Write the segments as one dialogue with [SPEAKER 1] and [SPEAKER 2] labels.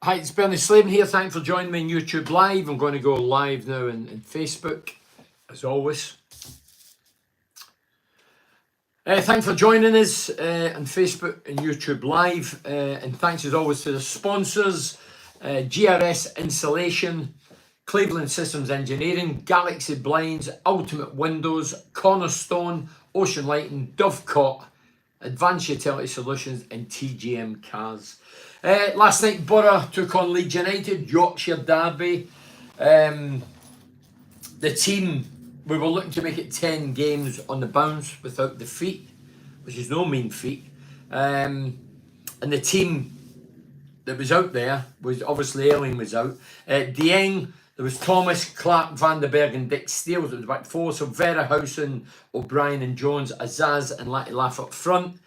[SPEAKER 1] Hi, it's Bernie Slaven here. Thanks for joining me on YouTube Live. I'm going to go live now in Facebook, as always. Thanks for joining us on Facebook and YouTube Live. And thanks as always to the sponsors, GRS Insulation, Cleveland Systems Engineering, Galaxy Blinds, Ultimate Windows, Cornerstone, Ocean Lighting, Dovecot, Advanced Utility Solutions, and TGM Cars. Last night, Borough took on Leeds United, Yorkshire Derby. The team, we were looking to make it 10 games on the bounce without defeat, which is no mean feat. And the team that was out there was obviously Erling was out. Dieng, there was Thomas, Clark, Van der Berg, and Dick Steele. It was back four. So Verhausen, O'Brien, and Jones, Azaz, and Latty Laugh up front.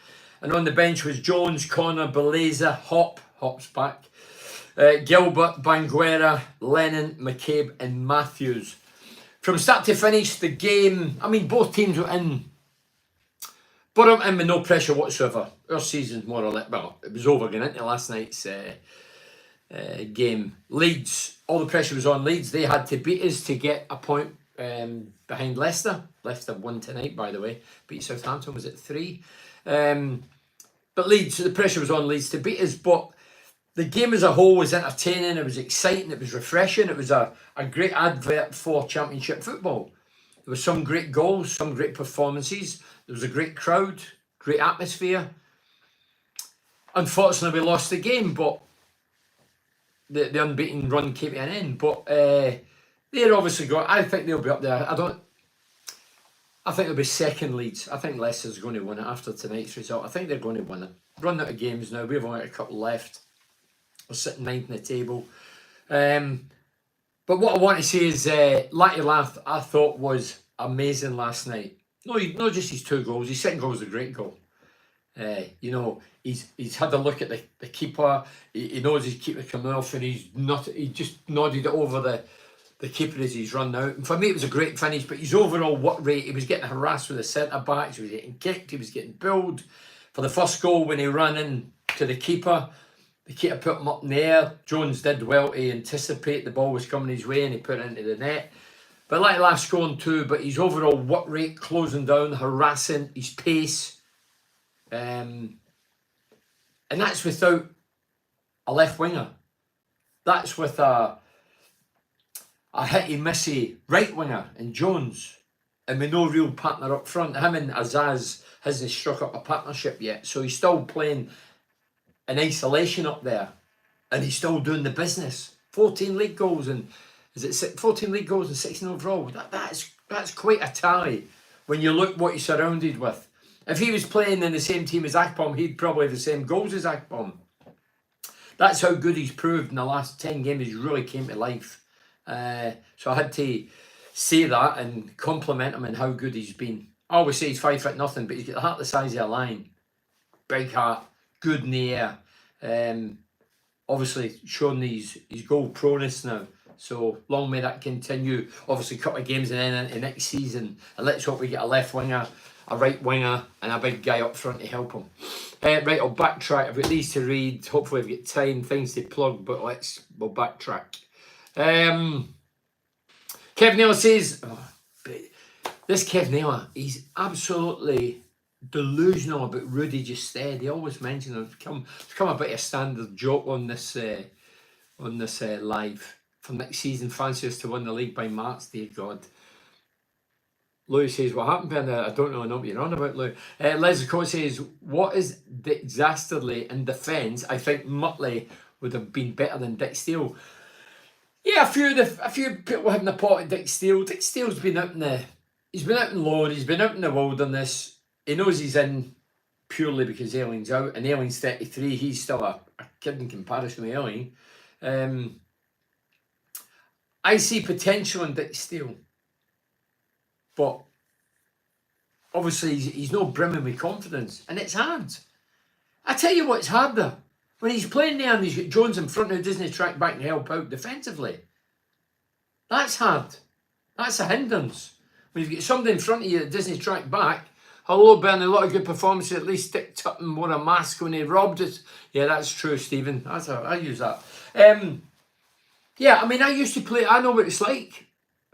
[SPEAKER 1] And on the bench was Jones, Connor, Beleza, Hop's back, Gilbert, Banguera, Lennon, McCabe, and Matthews. From start to finish, the game, I mean, both teams were in, but in with no pressure whatsoever. Our season's more or less, well, it was over going into last night's game. Leeds, all the pressure was on Leeds. They had to beat us to get a point behind Leicester. Leicester won tonight, by the way. Beat Southampton, was it 3? But Leeds, the pressure was on Leeds to beat us. But the game as a whole was entertaining. It was exciting. It was refreshing. It was a great advert for Championship football. There were some great goals, some great performances. There was a great crowd, great atmosphere. Unfortunately, we lost the game, but the unbeaten run came to an end. But they're obviously got. I think they'll be up there. I think they'll be second Leeds. I think Leicester's going to win it after tonight's result. I think they're going to win it. Run out of games now. We've only got a couple left. We're sitting ninth in the table. But what I want to say is Latty Laugh, I thought, was amazing last night. No, not just his 2 goals. His second goal was a great goal. He's had a look at the keeper. He knows his keeper coming off, and he just nodded it over the keeper as he's run out. And for me, it was a great finish, but his overall work rate, he was getting harassed with the centre-backs, he was getting kicked, he was getting pulled. For the first goal, when he ran in to the keeper put him up in the air. Jones did well to anticipate the ball was coming his way, and he put it into the net. But like last scoring 2, but his overall work rate, closing down, harassing, his pace. And that's without a left winger. That's with a hitty-missy right winger in Jones, and with no real partner up front. Him and Azaz hasn't struck up a partnership yet, so he's still playing in isolation up there, and he's still doing the business. 14 league goals and 14 league goals and 16 overall. That's quite a tally when you look what he's surrounded with. If he was playing in the same team as Akpom, he'd probably have the same goals as Akpom. That's how good he's proved in the last 10 games. He's really came to life. So I had to say that and compliment him on how good he's been. I always say he's 5'0", but he's got the heart the size of a lion. Big heart, good in the air. Obviously showing his goal proneness now. So long may that continue. Obviously a couple of games and then into next season. And let's hope we get a left winger, a right winger, and a big guy up front to help him. Right, I'll backtrack. I've got these to read. Hopefully I've got time, things to plug, but we'll backtrack. Kev Naylor says, this Kev Naylor, he's absolutely delusional about Rudy Gestede. He always mentions it. It's become a bit of a standard joke on this live. For next season, fancy us to win the league by March, dear God. Louis says, what happened, Bernard? I don't really know what you're on about, Louis. Leslie Coe says, what is disasterly in defence? I think Muttley would have been better than Dick Steele. Yeah, a few people having a pot at Dick Steele. Dick Steele's been out he's been out in Lord, he's been out in the wilderness. He knows he's in purely because Erling's out, and Erling's 33. He's still a kid in comparison with Erling. I see potential in Dick Steele, but obviously he's not brimming with confidence, and it's hard. I tell you what's harder. When he's playing there and he's got Jones in front who doesn't track back and help out defensively. That's hard. That's a hindrance. When you've got somebody in front of you that doesn't track back, Hello, Bernie. A lot of good performances. At least Dick Tupton wore a mask when he robbed us. Yeah, that's true, Stephen. I use that. Yeah, I mean, I used to play. I know what it's like.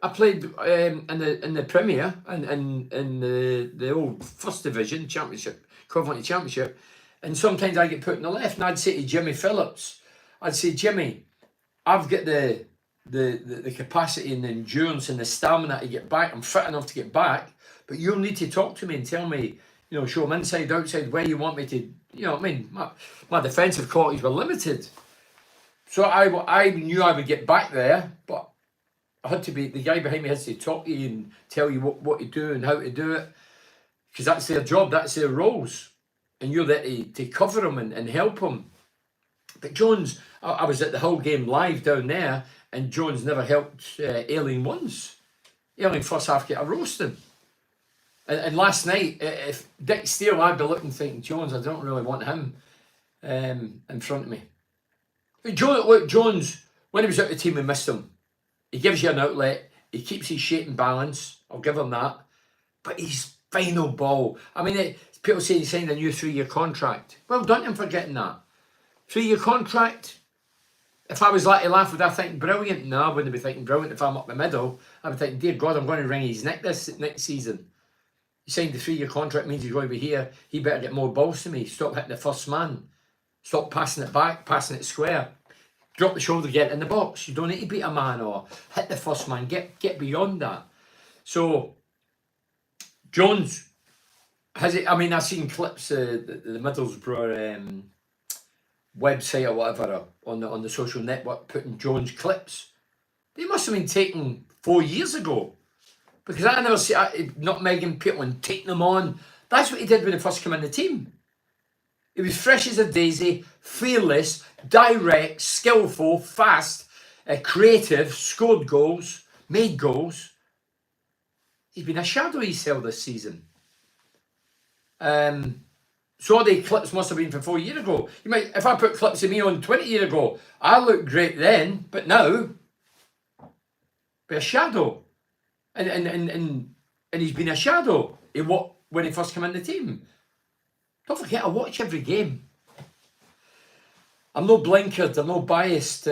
[SPEAKER 1] I played in the Premier and in the old First Division Championship, equivalent to Championship, and sometimes I get put in the left, and I'd say to Jimmy Phillips, I'd say, Jimmy, I've got the capacity and the endurance and the stamina to get back. I'm fit enough to get back, but you'll need to talk to me and tell me, you know, show me inside, outside, where you want me to, you know what I mean? My defensive qualities were limited. So I knew I would get back there, but I had to be, the guy behind me has to talk to you and tell you what to do and how to do it, because that's their job, that's their roles, and you're there to cover them and help them. But Jones, I was at the whole game live down there, and Jones never helped Aileen once. Aileen first half get a roasting. And last night, if Dick Steele, I'd be looking thinking, Jones, I don't really want him in front of me. But Jones, when he was out the team, we missed him. He gives you an outlet. He keeps his shape and balance. I'll give him that. But his final ball. I mean, people say he signed a new 3-year contract. Well done him for getting that. 3-year contract. If I was Letty Laugh, would I think brilliant? No, I wouldn't be thinking brilliant if I'm up the middle. I'd be thinking, dear God, I'm going to wring his neck this next season. He signed the 3-year contract, means he's going to be here. He better get more balls to me. Stop hitting the first man. Stop passing it back, passing it square. Drop the shoulder, get in the box. You don't need to beat a man or hit the first man. Get beyond that. So, Jones, has it? I mean, I've seen clips of the Middlesbrough website or whatever on the social network putting Jones clips. They must have been taken 4 years ago, because I never see nutmegging people and taking them on. That's what he did when he first came in the team. He was fresh as a daisy, fearless, direct, skillful, fast, creative, scored goals, made goals. He's been a shadow of himself this season. So the clips must have been from 4 years ago. You might, if I put clips of me on 20 years ago, I looked great then, but now, be a shadow. And he's been a shadow when he first came in the team. Don't forget, I watch every game. I'm no blinkered, I'm no biased.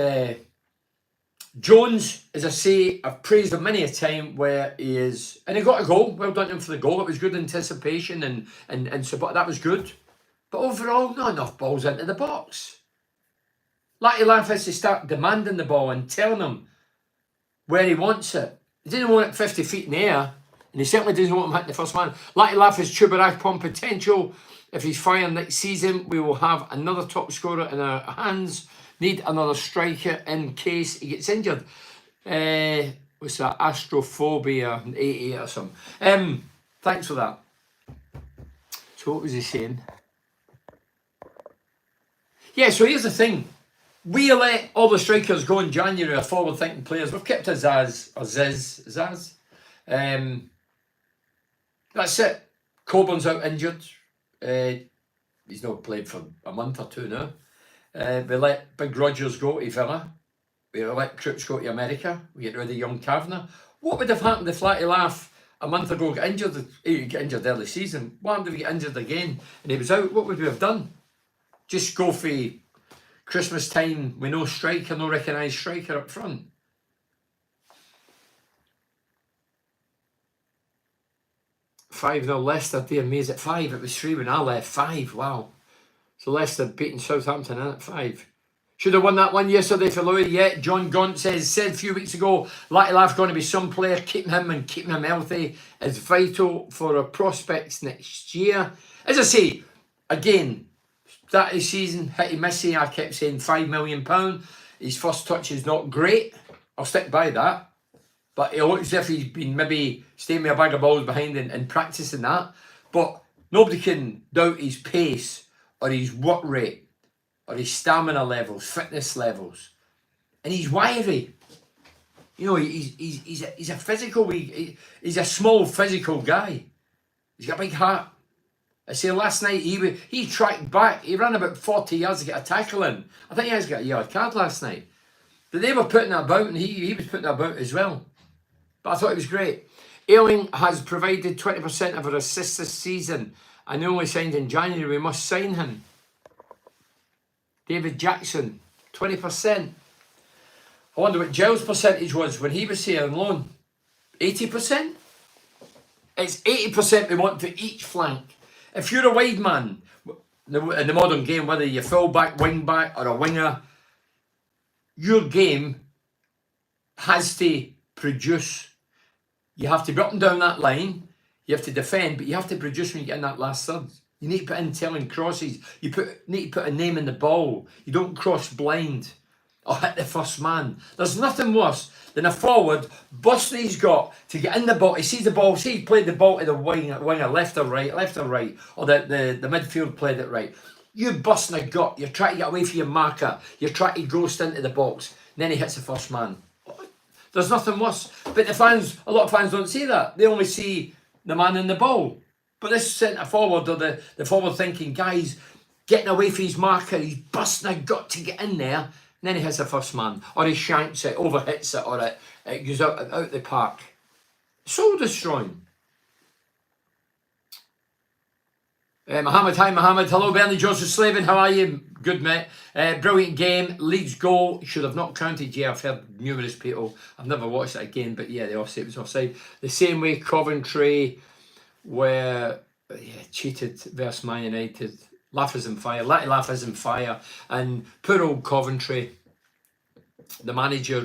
[SPEAKER 1] Jones, as I say, I've praised him many a time where he is, and he got a goal. Well done to him for the goal. It was good anticipation and support. That was good. But overall, not enough balls into the box. Letty Laugh has to start demanding the ball and telling him where he wants it. He didn't want it 50 feet in the air, and he certainly doesn't want him hitting the first man. Letty Laugh has Chubaraj Pom potential. If he's firing next season, we will have another top scorer in our hands. Need another striker in case he gets injured. What's that? Astrophobia 88 or something. Thanks for that. So what was he saying? Yeah, so here's the thing. We let all the strikers go in January, our forward-thinking players. We've kept a Zaz. That's it. Coburn's out injured. He's not played for a month or two now. We let Big Rogers go to Villa. We let Crooks go to America. We get rid of young Kavanagh. What would have happened if Letty Laugh a month ago got injured? He got injured early season. What happened if he got injured again and he was out? What would we have done? Just go for Christmas time with no striker, no recognised striker up front. Five 0 Leicester, dear me, is it 5? It was 3 when I left. 5, wow. So Leicester beating Southampton in at 5. Should have won that one yesterday for Louis. Yeah, John Gaunt said a few weeks ago, Letty Laugh going to be some player. Keeping him healthy is vital for our prospects next year. As I say, again, start of the season, hitty missy, I kept saying £5 million. His first touch is not great. I'll stick by that. But it looks as if he's been maybe staying with a bag of balls behind and practising that. But nobody can doubt his pace or his work rate or his stamina levels, fitness levels. And he's wiry. You know, he's a physical, he's a small physical guy. He's got a big heart. I say last night he tracked back. He ran about 40 yards to get a tackle in. I think he has got a yellow card last night. But they were putting it about and he was putting it about as well. But I thought it was great. Ayling has provided 20% of our assists this season and only signed in January. We must sign him. David Jackson, 20%. I wonder what Giles' percentage was when he was here on loan. 80%? It's 80% we want to each flank. If you're a wide man, in the modern game, whether you're full back, wing back, or a winger, your game has to produce. You have to be up and down that line. You have to defend, but you have to produce when you get in that last third. You need to put in telling crosses. You need to put a name in the ball. You don't cross blind or hit the first man. There's nothing worse than a forward busting he's got to get in the ball. He sees the ball, see he played the ball to the winger, left or right, or the midfield played it right. You're busting a gut. You're trying to get away from your marker. You're trying to ghost into the box. And then he hits the first man. There's nothing worse. But a lot of fans don't see that. They only see the man in the ball. But this centre forward, or the forward thinking guy's getting away from his marker, he's busting a gut to get in there, and then he hits the first man, or he shanks it, overhits it, or it goes out the park. Soul destroying. Mohammed, hi Mohammed. Hello Bernie Joseph Slaven, how are you? Good mate. Brilliant game. Leeds goal should have not counted. Yeah, I've heard numerous people. I've never watched it again, but yeah, the offside was offside. The same way Coventry were cheated versus Man United. Laugh is in fire. Laugh is in fire. And poor old Coventry. The manager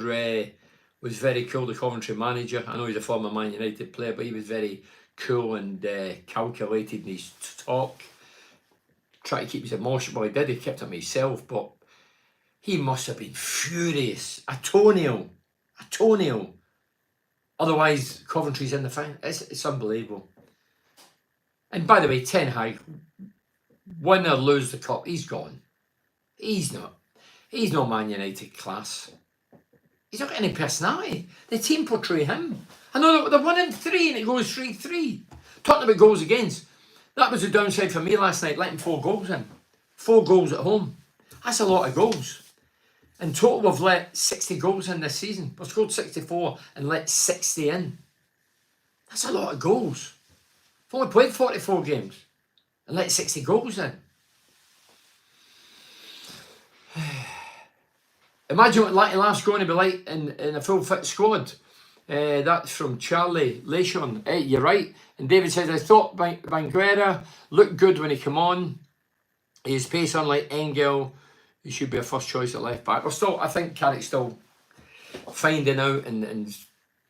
[SPEAKER 1] was very cool. The Coventry manager. I know he's a former Man United player, but he was very cool and calculated in his talk. Try to keep his emotion. Well, he did. He kept it himself, but he must have been furious. A toenail. Otherwise, Coventry's in the final. It's unbelievable. And by the way, Ten Hag, win or lose the cup, he's gone. He's not Man United class. He's not got any personality. The team portray him. I know they're 1-3 and it goes 3-3. Talking about goals against. That was the downside for me last night, letting 4 goals in. 4 goals at home. That's a lot of goals. In total, we've let 60 goals in this season. We've scored 64 and let 60 in. That's a lot of goals. We've only played 44 games and let 60 goals in. Imagine what Latin Laugh's going to be like in a full fit squad. That's from Charlie Lashon. You're right. And David says, I thought Banguera looked good when he came on. His pace, unlike Engel, he should be a first choice at left back. I think Carrick's still finding out and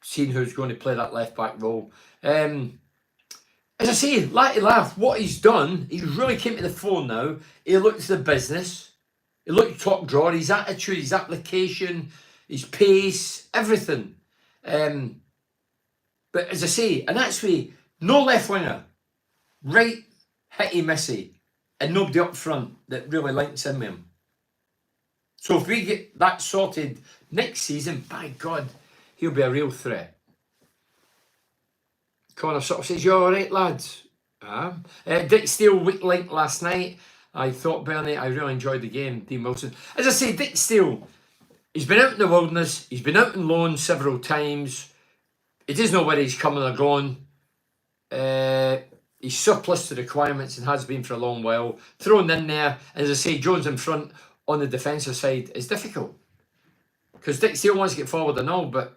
[SPEAKER 1] seeing who's going to play that left back role. As I say, Laugh, what he's done, he's really came to the fore now. He looked to the business. He looked top drawer. His attitude, his application, his pace, everything. But as I say, and actually, no left winger, right hitty missy, and nobody up front that really links in with him. So if we get that sorted next season, by God, he'll be a real threat. Connor sort of says, you alright, lads? Dick Steele, weak link last night. I thought, Bernie, I really enjoyed the game. Dean Wilson. As I say, Dick Steele, he's been out in the wilderness. He's been out on loan several times. He doesn't know where he's coming or going. He's surplus to requirements and has been for a long while. Thrown in there, as I say, Jones in front on the defensive side is difficult. Because Dick Steele wants to get forward and all, but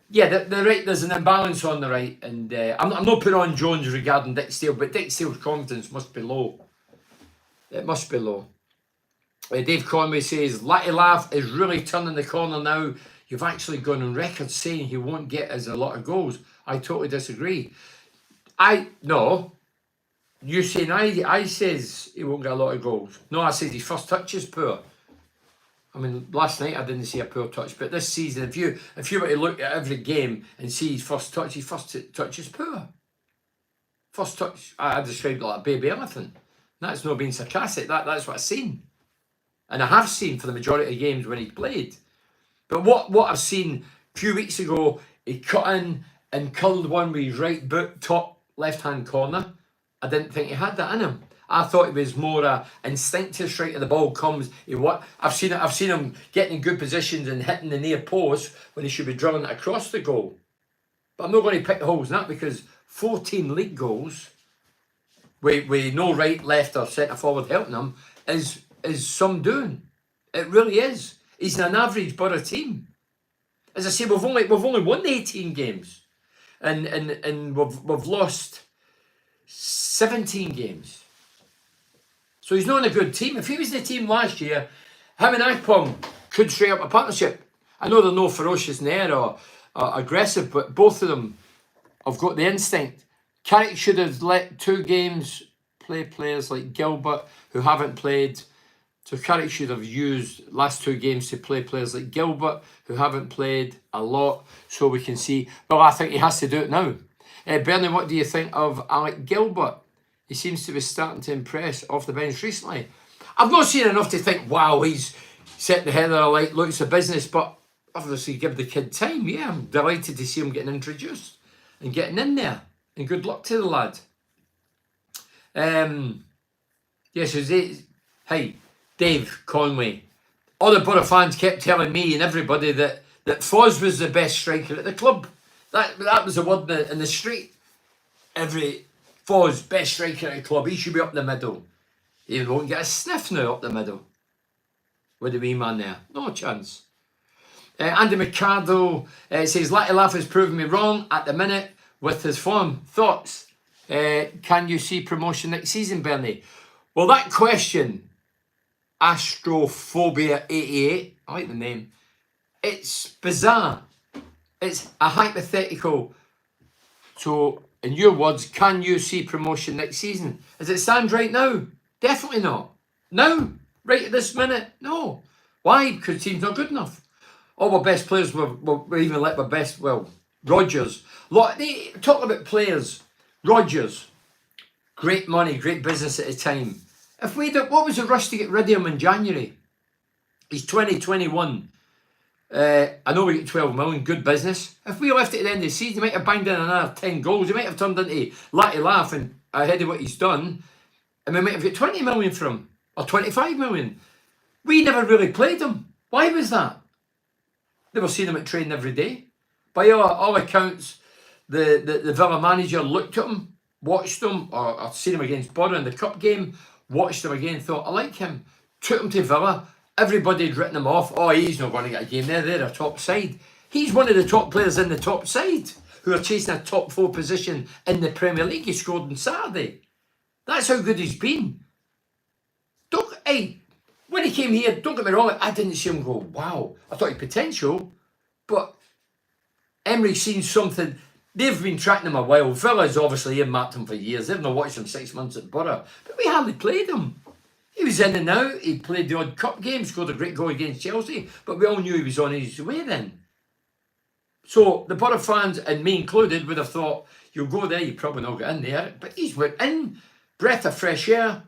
[SPEAKER 1] yeah, the right, there's an imbalance on the right, and I'm not putting on Jones regarding Dick Steele, but Dick Steele's confidence must be low. It must be low. Dave Conway says, Latty Laugh is really turning the corner now. You've actually gone on record saying he won't get us a lot of goals. I totally disagree. No. You saying I says he won't get a lot of goals. No, I said his first touch is poor. I mean, last night I didn't see a poor touch, but this season, if you were to look at every game and see his first touch is poor. First touch, I described it like a baby elephant. That's not being sarcastic. That's what I've seen, and I have seen for the majority of games when he played. But what I've seen a few weeks ago, he cut in and curled one with his right boot, top left-hand corner. I didn't think he had that in him. I thought he was more a instinctive striker. The ball comes. I've seen him getting in good positions and hitting the near post when he should be drilling it across the goal. But I'm not going to pick the holes in that because 14 league goals with no right, left or centre forward helping him is some doing. It really is. He's an average Borough team. As I say, we've only won 18 games, and we've lost 17 games. So he's not in a good team. If he was in the team last year, him and Akpom could straight up a partnership. I know they're no ferocious in the air or aggressive, but both of them have got the instinct. Carrick should have let 2 games play players like Gilbert who haven't played. So Carrick should have used last 2 games to play players like Gilbert who haven't played a lot, so we can see. Well, I think he has to do it now. Bernie, what do you think of Alec Gilbert? He seems to be starting to impress off the bench recently. I've not seen enough to think, wow, he's set the header alight, looks a business, but obviously give the kid time. Yeah, I'm delighted to see him getting introduced and getting in there. And good luck to the lad. Hey, Dave Conway. All the Borough fans kept telling me and everybody that Foz was the best striker at the club. That was the word in the street. Every Foz, best striker at the club. He should be up the middle. He won't get a sniff now up the middle. With the wee man there. No chance. Andy McCardle says, Latty Laugh has proven me wrong at the minute with his form. Thoughts? Can you see promotion next season, Bernie? Well, that question, Astrophobia88, I like the name. It's bizarre. It's a hypothetical. So, in your words, can you see promotion next season? As it stands right now, definitely not. Now, right at this minute, no. Why? Because the team's not good enough. All our best players were even let our best, well, Rodgers. They talk about players. Rodgers, great money, great business at the time. If we don't, what was the rush to get rid of him in January? He's 2021. I know we get 12 million, good business. If we left it at the end of the season, he might have banged in another 10 goals. He might have turned into Latty Laugh and ahead of what he's done. And we might have got 20 million from him, or 25 million. We never really played him. Why was that? They were seeing him at training every day. By all accounts, the Villa manager looked at him, watched him, or seen him against Borough in the cup game, watched him again, thought, I like him, took him to Villa. Everybody had written him off. Oh, he's not going to get a game there. They're a top side. He's one of the top players in the top side who are chasing a top 4 position in the Premier League. He scored on Saturday. That's how good he's been. When he came here, don't get me wrong, I didn't see him go, wow. I thought he had potential, but Emery's seen something. They've been tracking him a while. Villa's obviously earmarked him for years. They've not watched him 6 months at Borough, but we hardly played him. He was in and out. He played the odd cup game, scored a great goal against Chelsea, but we all knew he was on his way then. So the Borough fans, and me included, would have thought, you'll go there, you probably not get in there. But he's went in, breath of fresh air,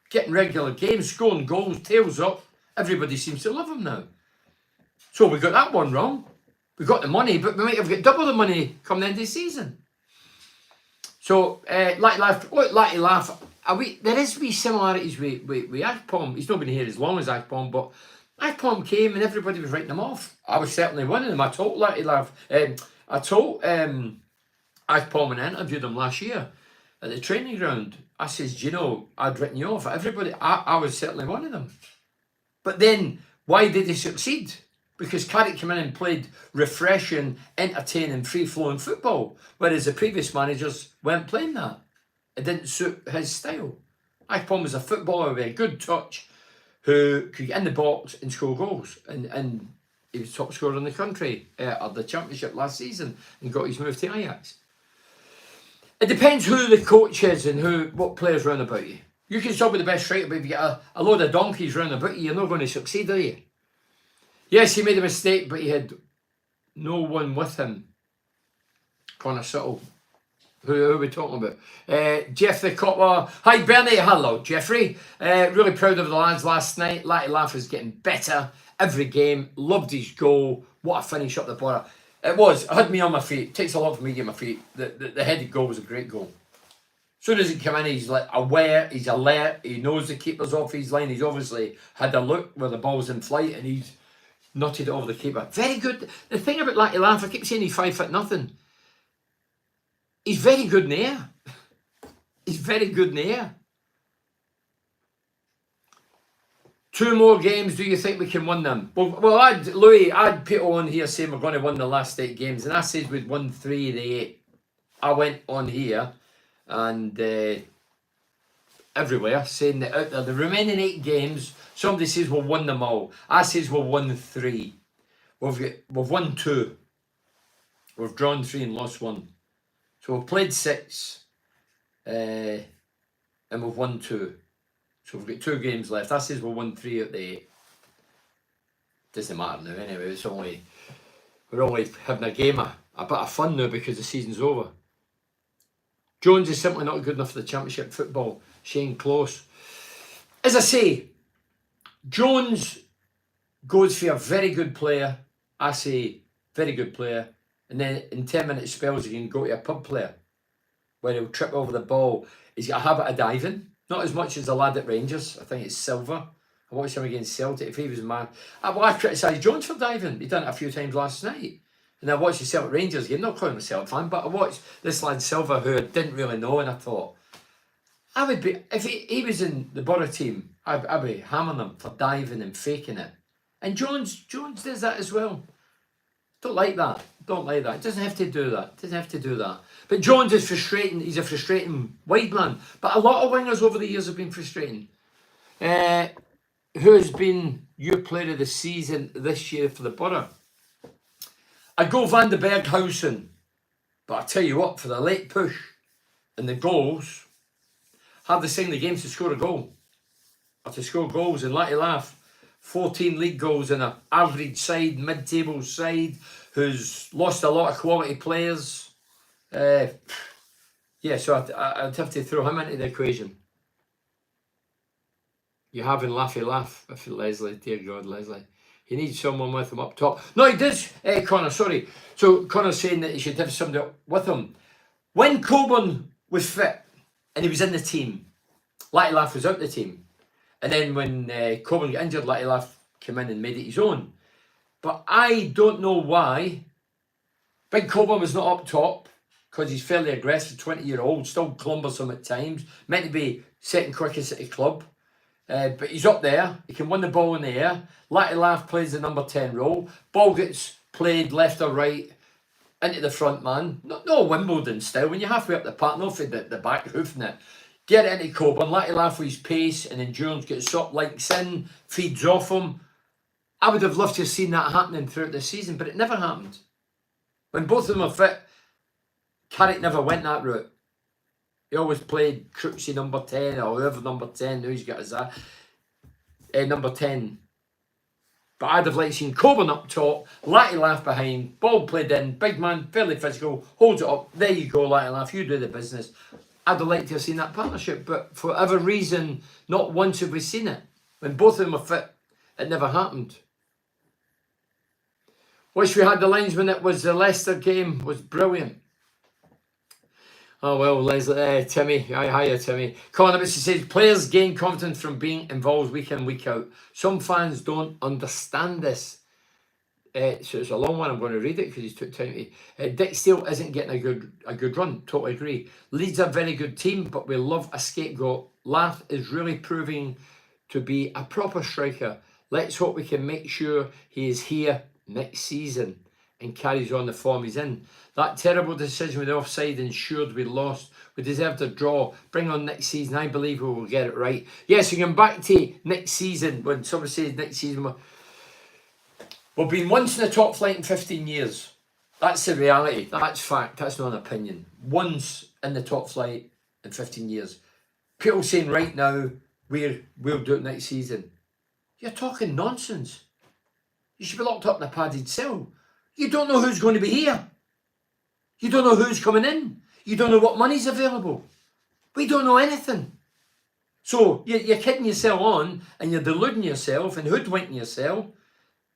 [SPEAKER 1] getting regular games, scoring goals, tails up. Everybody seems to love him now. So we got that one wrong. We got the money, but we might have got double the money come the end of the season. So, Latty Laugh, there is wee similarities with Akpom. He's not been here as long as Akpom, but Akpom came and everybody was writing him off. I was certainly one of them. I told Latty Laugh, I told Akpom and I interviewed him last year at the training ground. I says, do you know, I'd written you off. Everybody, I was certainly one of them. But then, why did he succeed? Because Carrick came in and played refreshing, entertaining, free-flowing football, whereas the previous managers weren't playing that. It didn't suit his style. Akpom was a footballer with a good touch who could get in the box and score goals. And he was top scorer in the country of the Championship last season and got his move to Ajax. It depends who the coach is and what players round about you. You can still be the best striker, but if you get a load of donkeys round about you, you're not going to succeed, are you? Yes, he made a mistake, but he had no one with him. Connor Suttle. Who are we talking about? Jeff the Copper. Hi, Bernie. Hello, Jeffrey. Really proud of the lads last night. Latty Laugh is getting better every game. Loved his goal. What a finish up the Borough. It had me on my feet. It takes a lot for me to get my feet. The headed goal was a great goal. As soon as he came in, he's like aware, he's alert, he knows the keeper's off his line. He's obviously had a look where the ball's in flight and he's nutted it over the keeper. Very good. The thing about Latty Laugh, I keep saying he's 5'0". He's very good in the air. He's very good in the air. 2 more games, do you think we can win them? Well, I'd put on here saying we're going to win the last 8 games, and I said we'd won 3 of the 8. I went on here and everywhere saying that out there, the remaining 8 games, somebody says we'll win them all. I says we'll win 3. We've won 2. We've drawn 3 and lost 1. So we've played 6 and we've won 2. So we've got 2 games left. I says we'll win 3 out of the 8. Doesn't matter now anyway. We're only having a game, a bit of fun now because the season's over. Jones is simply not good enough for the Championship football. Shane Close. As I say, Jones goes for a very good player. I say very good player. And then in 10 minute spells, he can go to a pub player where he'll trip over the ball. He's got a habit of diving. Not as much as the lad at Rangers. I think it's Silver. I watched him against Celtic. If he was mad. I criticised Jones for diving. He done it a few times last night. And I watched the Celtic Rangers game. Not calling myself a fan, but I watched this lad Silver who I didn't really know, and I thought, I would be, if he was in the Borough team, I'd be hammering him for diving and faking it. And Jones does that as well. Don't like that. Don't like that. Doesn't have to do that. Doesn't have to do that. But Jones is frustrating. He's a frustrating wide man. But a lot of wingers over the years have been frustrating. Who has been your player of the season this year for the Borough? I'd go Van de Berghausen. But I tell you what, for the late push and the goals, hardly sing the games to score a goal. Or to score goals, and let you laugh. 14 league goals in an average side, mid-table side, who's lost a lot of quality players. Yeah, so I'd have to throw him into the equation. You're having laughy laugh, if Leslie, dear God, Leslie. He needs someone with him up top. No, he does, Connor, sorry. So Connor's saying that he should have somebody with him. When Coburn was fit and he was in the team, Latty Laugh was out the team. And then when Coburn got injured, Latty Laugh came in and made it his own. But I don't know why Big Coburn was not up top, because he's fairly aggressive, 20-year-old, still cumbersome at times, meant to be second quickest at the club. But he's up there, he can win the ball in the air. Latty Laugh plays the number 10 role. Ball gets played left or right into the front man. No Wimbledon style, when you're halfway up the park, no for the back hoofing it. Get it into Coburn, Latty Laugh with his pace and endurance, gets up, links in, feeds off him. I would have loved to have seen that happening throughout the season, but it never happened. When both of them are fit, Carrick never went that route. He always played Crooksy number 10 or whoever number 10, now he's got his number 10. But I'd have liked to seen Coburn up top, Latty Laugh behind, ball played in, big man, fairly physical, holds it up, there you go Latty Laugh, you do the business. I'd have liked to have seen that partnership, but for whatever reason, not once have we seen it. When both of them are fit, it never happened. Wish we had the linesman. It was the Leicester game, was brilliant. Oh well, Leslie, Timmy, hiya Timmy. Colin says, players gain confidence from being involved week in, week out. Some fans don't understand this. So it's a long one, I'm going to read it because he's took time to... Dick Steele isn't getting a good run, totally agree. Leeds are a very good team, but we love a scapegoat. Laugh is really proving to be a proper striker. Let's hope we can make sure he is here next season and carries on the form he's in. That terrible decision with the offside ensured we lost. We deserved a draw. Bring on next season. I believe we will get it right. Yes, we can back to next season. When somebody says next season, we've been once in the top flight in 15 years. That's the reality. That's fact. That's not an opinion. Once in the top flight in 15 years. People saying right now, we'll do it next season. You're talking nonsense. You should be locked up in a padded cell. You don't know who's going to be here. You don't know who's coming in. You don't know what money's available. We don't know anything. So you're kidding yourself on and you're deluding yourself and hoodwinking yourself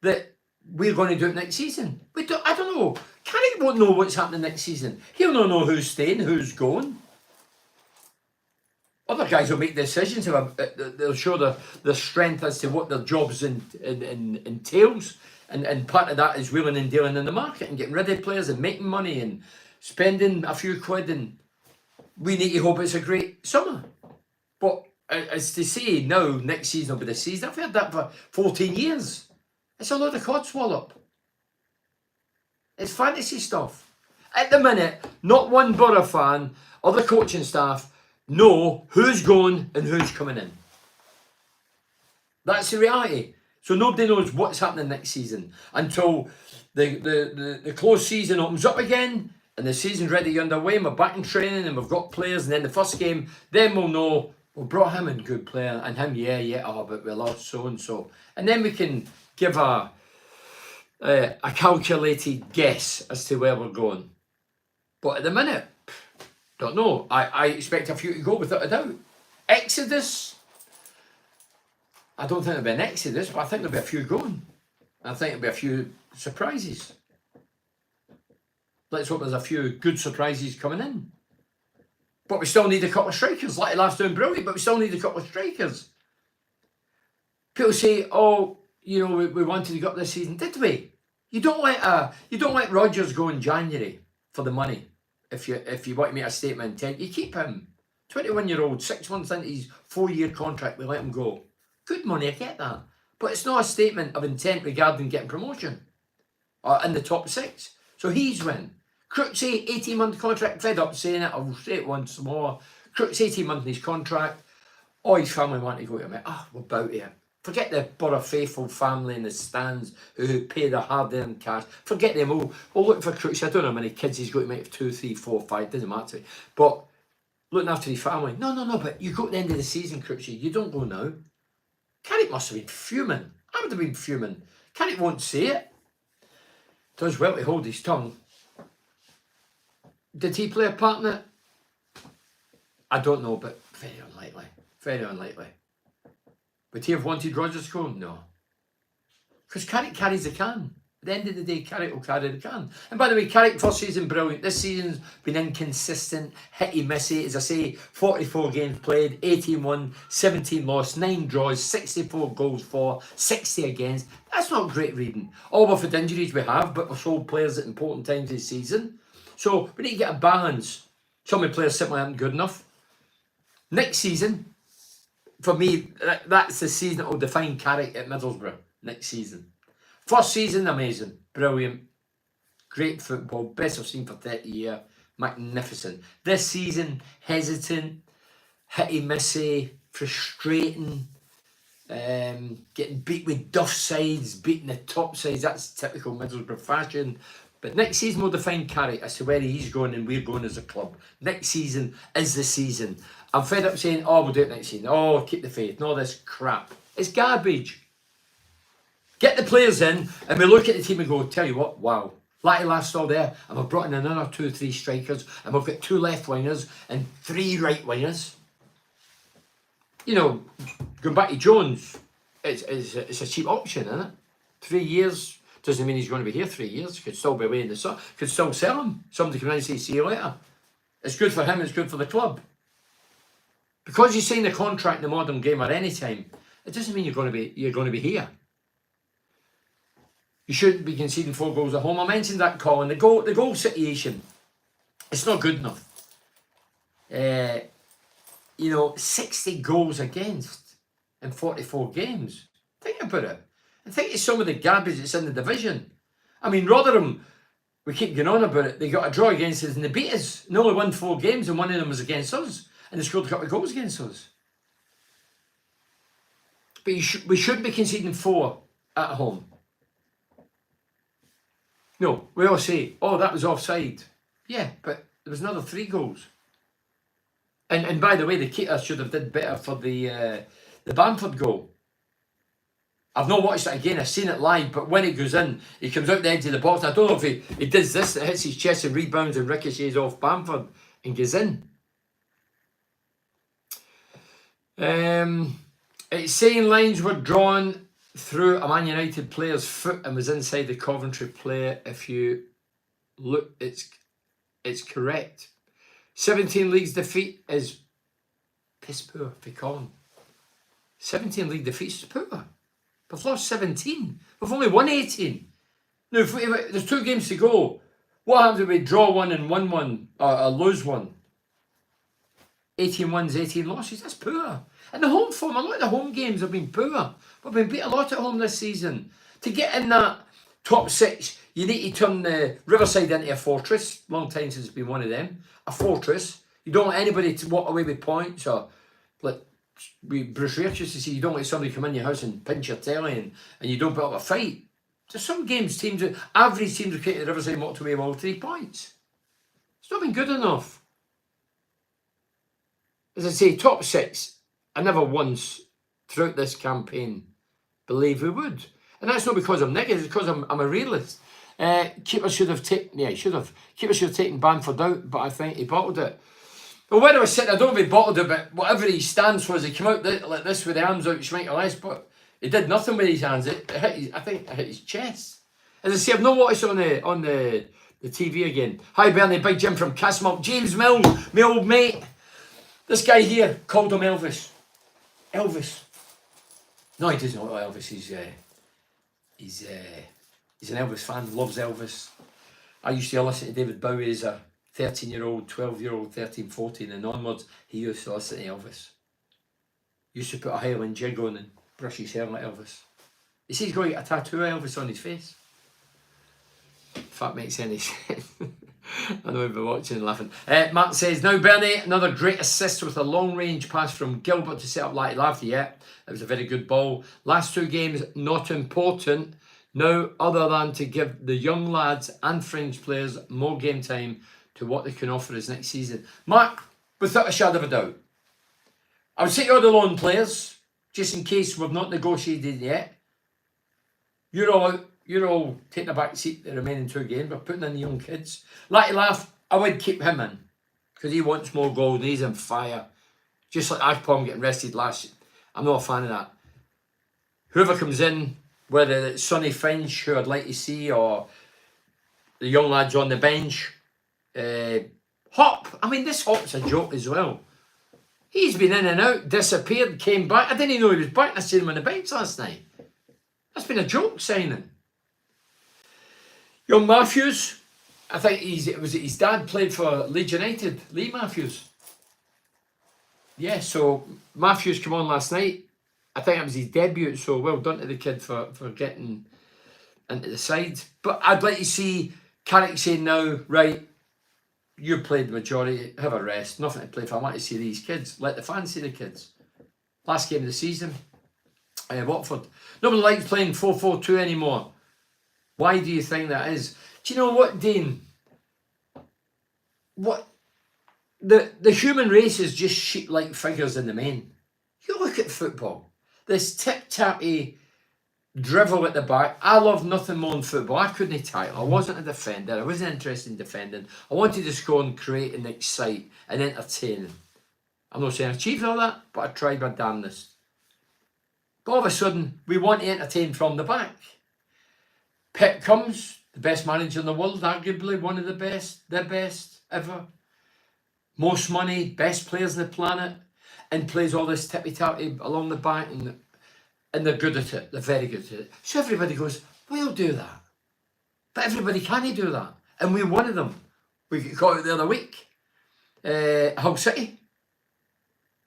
[SPEAKER 1] that we're going to do it next season. I don't know. Carrick won't know what's happening next season. He'll not know who's staying, who's going. Other guys will make decisions. They'll show their strength as to what their jobs entails. And part of that is wheeling and dealing in the market and getting rid of players and making money and spending a few quid, and we need to hope it's a great summer. But as to say now, next season will be the season, I've heard that for 14 years. It's a load of codswallop. It's fantasy stuff. At the minute, not one Borough fan or the coaching staff know who's going and who's coming in. That's the reality. So nobody knows what's happening next season until the close season opens up again and the season's ready underway and we're back in training and we've got players, and then the first game, then we'll know, we brought him in, good player, and him, but we lost so-and-so. And then we can give a calculated guess as to where we're going. But at the minute, don't know. I expect a few to go without a doubt. Exodus, I don't think there'll be an exodus, but I think there'll be a few going. I think there'll be a few surprises. Let's hope there's a few good surprises coming in. But we still need a couple of strikers. Like last doing brilliant, but we still need a couple of strikers. People say, oh, you know, we wanted to go up this season. Did we? You don't let Rodgers go in January for the money. If you want to make a statement intent, you keep him. 21-year-old, 6 months into his 4-year contract, we let him go. Good money, I get that. But it's not a statement of intent regarding getting promotion. Or in the top 6. So he's win. Crooksy, 18-month contract, fed up saying it, I'll say it once more. Crook's 18 months in his contract. All his family want to go to him. We're about here. Forget the Borough faithful family in the stands who pay their hard-earned cash. Forget them all. We'll look for Crooksy. I don't know how many kids he's got to make, 2, 3, 4, 5, doesn't matter. But looking after his family. No, but you go at the end of the season, Crooksy. You don't go now. Carrick must have been fuming. I would have been fuming. Carrick won't say it. Does well to hold his tongue. Did he play a part in it? I don't know, but very unlikely. Very unlikely. Would he have wanted Rodgers to go? No. Because Carrick carries the can. At the end of the day, Carrick will carry the can. And by the way, Carrick first season, brilliant. This season's been inconsistent, hitty-missy. As I say, 44 games played, 18 won, 17 lost, 9 draws, 64 goals for, 60 against. That's not great reading. All with the injuries we have, but we've sold players at important times this season. So we need to get a balance. Some of the players simply aren't good enough. Next season, for me, that's the season that will define Carrick at Middlesbrough. Next season. First season, amazing. Brilliant. Great football. Best I've seen for 30 years. Magnificent. This season, hesitant, hitty-missy, frustrating, getting beat with duff sides, beating the top sides. That's typical Middlesbrough fashion. But next season will define Carrick as to where he's going and we're going as a club. Next season is the season. I'm fed up saying, oh, we'll do it next season. Oh, keep the faith. No, this crap. It's garbage. Get the players in and we look at the team and go, tell you what, wow. Like last all there, and we've brought in another 2 or 3 strikers, and we've got 2 left wingers and 3 right wingers. You know, going back to Jones, it's a cheap option, isn't it? 3 years. Doesn't mean he's going to be here 3 years. Could still be away in the sun. Could still sell him. Somebody come in and say, see you later. It's good for him, it's good for the club. Because you sign a contract in the modern game at any time, it doesn't mean you're going to be here. You shouldn't be conceding 4 goals at home. I mentioned that, Colin. The goal situation, it's not good enough. 60 goals against in 44 games. Think about it. And think of some of the garbage that's in the division. I mean, Rotherham, we keep going on about it. They got a draw against us and they beat us. They only won 4 games and one of them was against us. And they scored a couple of goals against us. But we shouldn't be conceding 4 at home. No, we all say, oh, that was offside. Yeah, but there was another 3 goals. And by the way, the keeper should have did better for the Bamford goal. I've not watched it again, I've seen it live, but when it goes in, he comes out the edge of the box. I don't know if he does this, it hits his chest and rebounds and ricochets off Bamford and goes in. It's saying lines were drawn through a Man United player's foot and was inside the Coventry player. If you look, it's correct. 17 leagues defeat is piss poor for Colin. 17 league defeats is poor. We've lost 17. We've only won 18. Now, there's 2 games to go. What happens if we draw one and win one, or lose one? 18 wins, 18 losses. That's poor. And the home form, a lot of the home games have been poor. We've been beat a lot at home this season. To get in that top 6, you need to turn the Riverside into a fortress. Long time since it's been one of them. A fortress. You don't want anybody to walk away with points, or like Bruce Rich used to say, you don't let somebody come in your house and pinch your telly, and you don't put up a fight. So some games, average teams have created Riverside walked away with all 3 points. It's not been good enough. As I say, top 6, I never once throughout this campaign believe we would. And that's not because I'm negative, it's because I'm a realist. Keeper should have taken, Keeper should have taken Bamford out, but I think he bottled it. But when I was sitting, I don't know if he bottled it, but whatever his stance was, he came out like this with the arms out, Schmeichel less, but he did nothing with his hands. I think it hit his chest. As I say, I've not watched it on the TV again. Hi Bernie, Big Jim from Castlemilk. James Mills, my old mate. This guy here called him Elvis. Elvis. No, he doesn't know Elvis. He's an Elvis fan, loves Elvis. I used to listen to David Bowie as a 13-year-old, 12-year-old, 13, 14 and onwards. He used to listen to Elvis. Used to put a Highland jig on and brush his hair like Elvis. He says he's going to get a tattoo of Elvis on his face. If that makes any sense. I know we've been watching and laughing. Matt says, now Bernie, another great assist with a long-range pass from Gilbert to set up Lighty Lafty. Yeah, it was a very good ball. Last 2 games, not important. Now, other than to give the young lads and fringe players more game time to what they can offer us next season. Mark, without a shadow of a doubt, I would say to all the loan players, just in case we've not negotiated yet, you're all taking a back seat the remaining 2 games. We're putting in the young kids. Lighty Laugh, I would keep him in because he wants more goals and he's on fire. Just like Akpom getting rested last year. I'm not a fan of that. Whoever comes in, whether it's Sonny Finch, who I'd like to see, or the young lads on the bench. Hop, I mean, this Hop's a joke as well. He's been in and out, disappeared, came back. I didn't even know he was back. I seen him on the bench last night. That's been a joke signing. Young Matthews, I think his dad played for Leeds United, Lee Matthews. Yeah, so Matthews came on last night. I think it was his debut, so well done to the kid for getting into the side. But I'd like to see Carrick saying now, right, you played the majority, have a rest, nothing to play for. I want to see these kids. Let the fans see the kids. Last game of the season, Watford. Nobody likes playing 4-4-2 anymore. Why do you think that is? Do you know what, Dean? What the human race is just sheep-like figures in the main. You look at football. This tip-tappy drivel at the back. I love nothing more than football. I couldn't tackle. I wasn't a defender. I wasn't interested in defending. I wanted to score and create and excite and entertain. I'm not saying I achieved all that, but I tried my damnedest. But all of a sudden, we want to entertain from the back. Pep comes, the best manager in the world, arguably one of the best ever. Most money, best players on the planet, and plays all this tippy-tappy along the back, and they're good at it. They're very good at it. So everybody goes, we'll do that. But everybody can't do that. And we're one of them. We got out the other week. Hull City.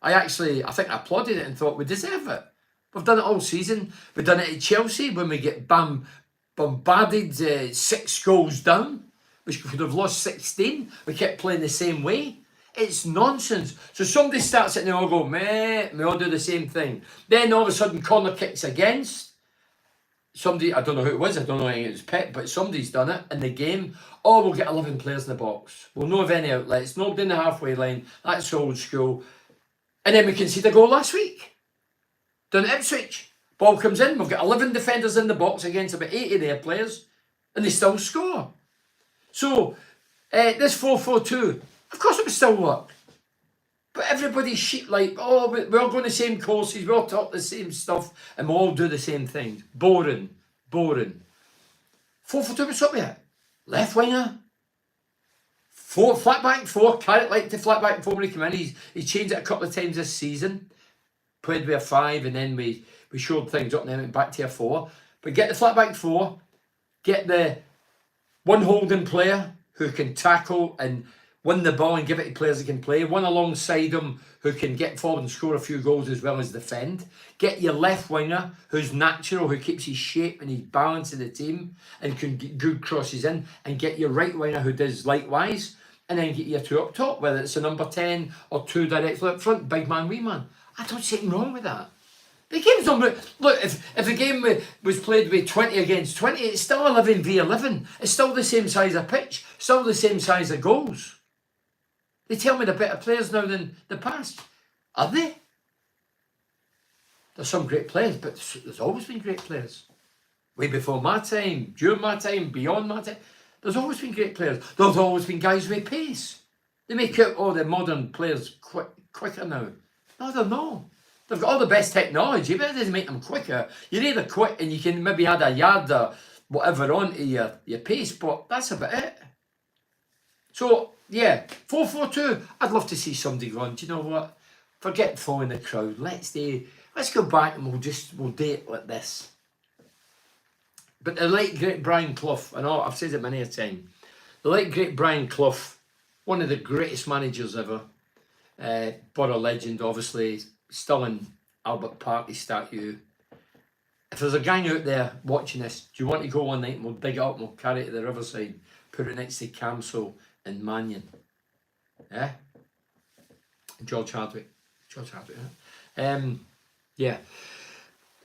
[SPEAKER 1] I think I applauded it and thought we deserve it. We've done it all season. We've done it at Chelsea when we get bombarded 6 goals down. We could have lost 16. We kept playing the same way. It's nonsense. So somebody starts it and they all go, meh, we all do the same thing. Then all of a sudden corner kicks against. Somebody, I don't know who it was, I don't know if it was Pep, but somebody's done it in the game. Oh, we'll get 11 players in the box. We'll not have any outlets, nobody in the halfway line. That's old school. And then we concede a goal last week. Done at Ipswich. Ball comes in, we've got 11 defenders in the box against about 80 of their players, and they still score. So, this 4-4-2, of course it would still work. But everybody's sheep-like, oh, we're all going the same courses, we all talk the same stuff, and we all do the same things. Boring. 4-4-2, what's up with it? Left winger. Flat back 4, Carrick liked to flat back 4 when he came in. He's changed it a couple of times this season. Played with a 5, and then we showed things up and then went back to a 4. But get the flat back 4, get the one holding player who can tackle and win the ball and give it to players that can play. One alongside him who can get forward and score a few goals as well as defend. Get your left winger who's natural, who keeps his shape and his balance in the team and can get good crosses in. And get your right winger who does likewise. And then get your two up top, whether it's a number 10 or two directly up front, big man, wee man. I don't see anything wrong with that. The game's on. Look, if the game was played with 20 against 20, it's still 11 v 11. It's still the same size of pitch, still the same size of goals. They tell me they're better players now than the past. Are they? There's some great players, but there's always been great players. Way before my time, during my time, beyond my time. There's always been great players. There's always been guys with pace. They make out all the modern players quicker now. No, they're not. They've got all the best technology, but it doesn't make them quicker. You're either quick and you can maybe add a yard or whatever onto your pace, but that's about it. So, yeah, 4-4-2. I'd love to see somebody going, do you know what? Forget following the crowd. Let's go back and we'll do it like this. But the late great Brian Clough, I know I've said it many a time, the late great Brian Clough, one of the greatest managers ever, Borough legend, obviously, still in Albert Park, his statue. If there's a gang out there watching this, do you want to go one night and we'll dig it up and we'll carry it to the riverside, put it next to Camso and Mannion? Yeah? George Hardwick. Yeah.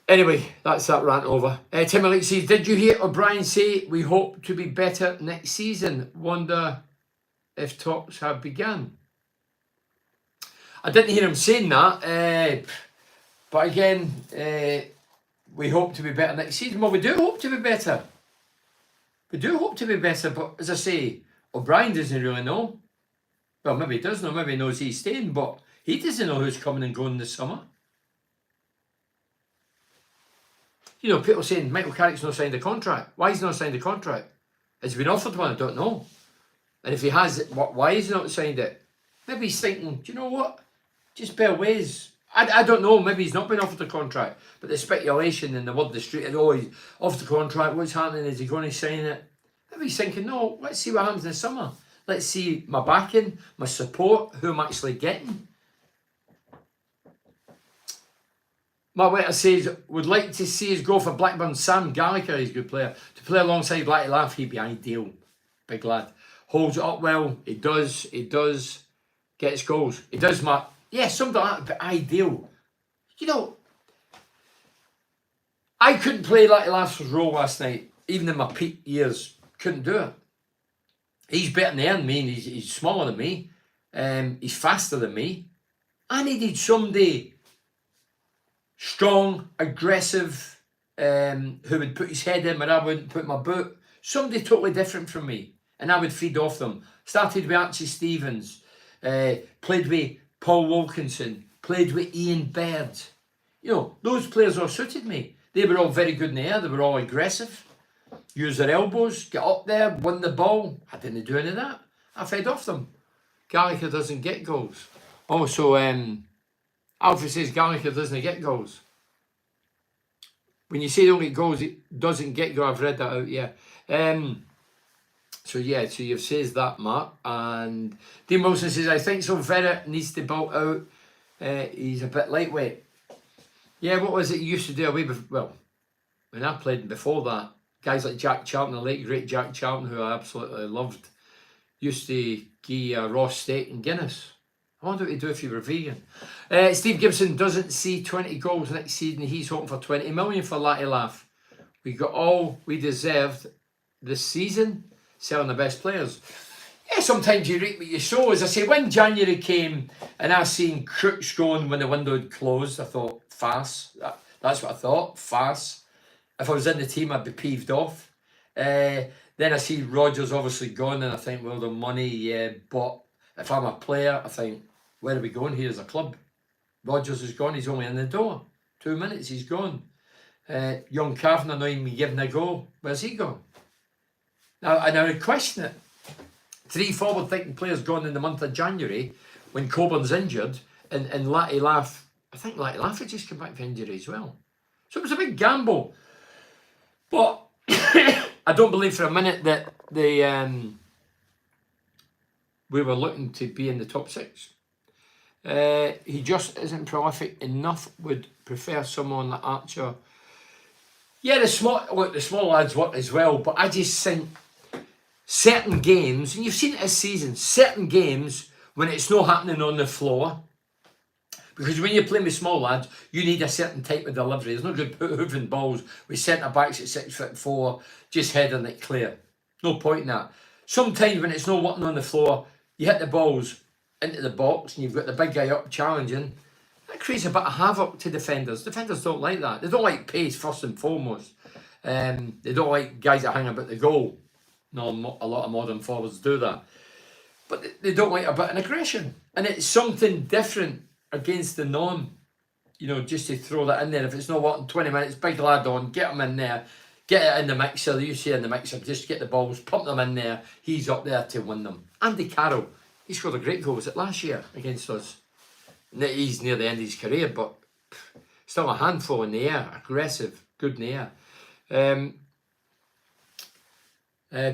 [SPEAKER 1] Anyway, that's that rant over. Tim Alex says, did you hear O'Brien say we hope to be better next season? Wonder if talks have begun. I didn't hear him saying that, but again, we hope to be better next season. Well, we do hope to be better. We do hope to be better, but as I say, O'Brien doesn't really know. Well, maybe he does know, maybe he knows he's staying, but he doesn't know who's coming and going this summer. You know, people saying Michael Carrick's not signed a contract. Why has he not signed a contract? Has he been offered one? I don't know. And if he has, why has he not signed it? Maybe he's thinking, do you know what? Just bear ways. I don't know. Maybe he's not been offered a contract. But the speculation and the word the street is, oh, he's off the contract. What's happening? Is he going to sign it? Maybe he's thinking, no, let's see what happens in the summer. Let's see my backing, my support, who I'm actually getting. Mark Wetter says, would like to see us go for Blackburn. Sam Gallagher, he's a good player. To play alongside Blacky Laugh, he'd be ideal. Big lad. Holds it up well. He does. Gets goals. He does, Mark. Yeah, something like that, but ideal. You know, I couldn't play Blacky Laugh's role last night, even in my peak years. Couldn't do it. He's better than me, and he's smaller than me. He's faster than me. I needed somebody strong, aggressive, who would put his head in where I wouldn't put my boot. Somebody totally different from me, and I would feed off them. Started with Archie Stevens, played with Paul Wilkinson, played with Ian Baird. You know, those players all suited me. They were all very good in the air. They were all aggressive. Use their elbows, get up there, win the ball. I didn't do any of that. I fed off them. Gallagher doesn't get goals. Also, Alfred says Gallagher doesn't get goals. When you say they don't get goals, it doesn't get goals. I've read that out, yeah. So you've says that, Mark. And Dean Wilson says, I think so. Vera needs to bolt out. He's a bit lightweight. Yeah, what was it he used to do away with? Well, when I played before that, guys like Jack Charlton, the late great Jack Charlton, who I absolutely loved, used to give raw steak and Guinness. I wonder what he'd do if he were vegan. Steve Gibson doesn't see 20 goals next season. He's hoping for 20 million for Blacky Laugh. We got all we deserved this season, selling the best players. Yeah, sometimes you reap what you sow. As I say, when January came and I seen Crooks going when the window had closed, I thought, farce. That's what I thought, farce. If I was in the team, I'd be peeved off. Then I see Rodgers obviously gone, and I think, well, the money, yeah, but if I'm a player, I think, where are we going here as a club? Rodgers is gone, he's only in the door. 2 minutes, he's gone. Young Kavanagh not even given a go. Where's he gone? Now, and I would question it. 3 forward-thinking players gone in the month of January when Coburn's injured, and Blacky Laugh, I think Blacky Laugh had just come back from injury as well. So it was a big gamble. But I don't believe for a minute that the we were looking to be in the top 6. He just isn't prolific enough. Would prefer someone like Archer. Yeah, the small lads work as well, but I just think certain games, and you've seen it this season, certain games when it's not happening on the floor, because when you're playing with small lads, you need a certain type of delivery. There's no good hooving balls with centre backs at 6'4", just heading it clear. No point in that. Sometimes when it's not working on the floor, you hit the balls into the box and you've got the big guy up challenging. That creates a bit of havoc to defenders. Defenders don't like that. They don't like pace first and foremost. They don't like guys that hang about the goal. No, a lot of modern forwards do that. But they don't like a bit of aggression. And it's something different against the norm. You know, just to throw that in there. If it's not working 20 minutes, big lad on, get him in there. Get it in the mixer. You see in the mixer, just get the balls, pump them in there. He's up there to win them. Andy Carroll, he scored a great goal. Was it last year against us? He's near the end of his career, but still a handful in the air. Aggressive, good in the air.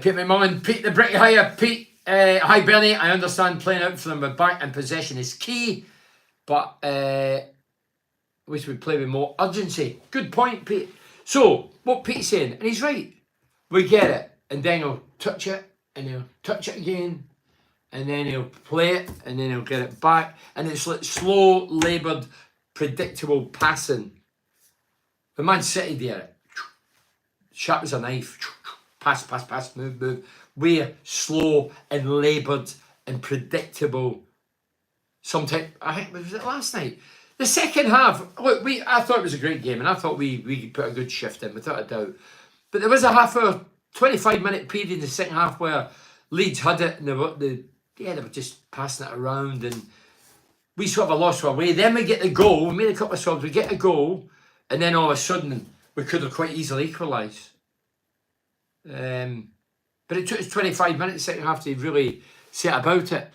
[SPEAKER 1] Pete McMullen, Pete the Brick Hire. Pete, hi Bernie, I understand playing out for them with back and possession is key, but wish we'd play with more urgency. Good point, Pete. So, what Pete's saying, and he's right, we get it, and then he'll touch it, and he'll touch it again, and then he'll play it, and then he'll get it back, and it's like slow, laboured, predictable passing. The Man City did it. Sharp as a knife. Pass, move. We're slow and laboured and predictable. Sometimes, I think, was it last night? The second half, look, I thought it was a great game, and I thought we put a good shift in, without a doubt. But there was a half hour, 25-minute period in the second half where Leeds had it, and they were just passing it around, and we sort of lost our way. Then we get the goal, we made a couple of subs, we get a goal, and then all of a sudden we could have quite easily equalised. But it took us 25 minutes second half to really set about it.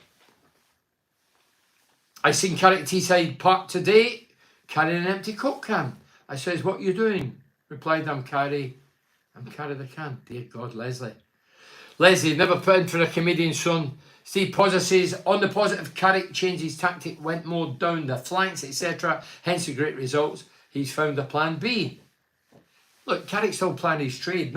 [SPEAKER 1] I seen Carrick Teesside Park today carrying an empty Coke can. I says, "What are you doing?" Replied, I'm carrying the can." Dear God, Leslie, never put in for a comedian, son. Steve Pozza says, on the positive, Carrick changed his tactic, went more down the flanks, etc. Hence the great results. He's found a plan B. Look, Carrick's still playing his trade.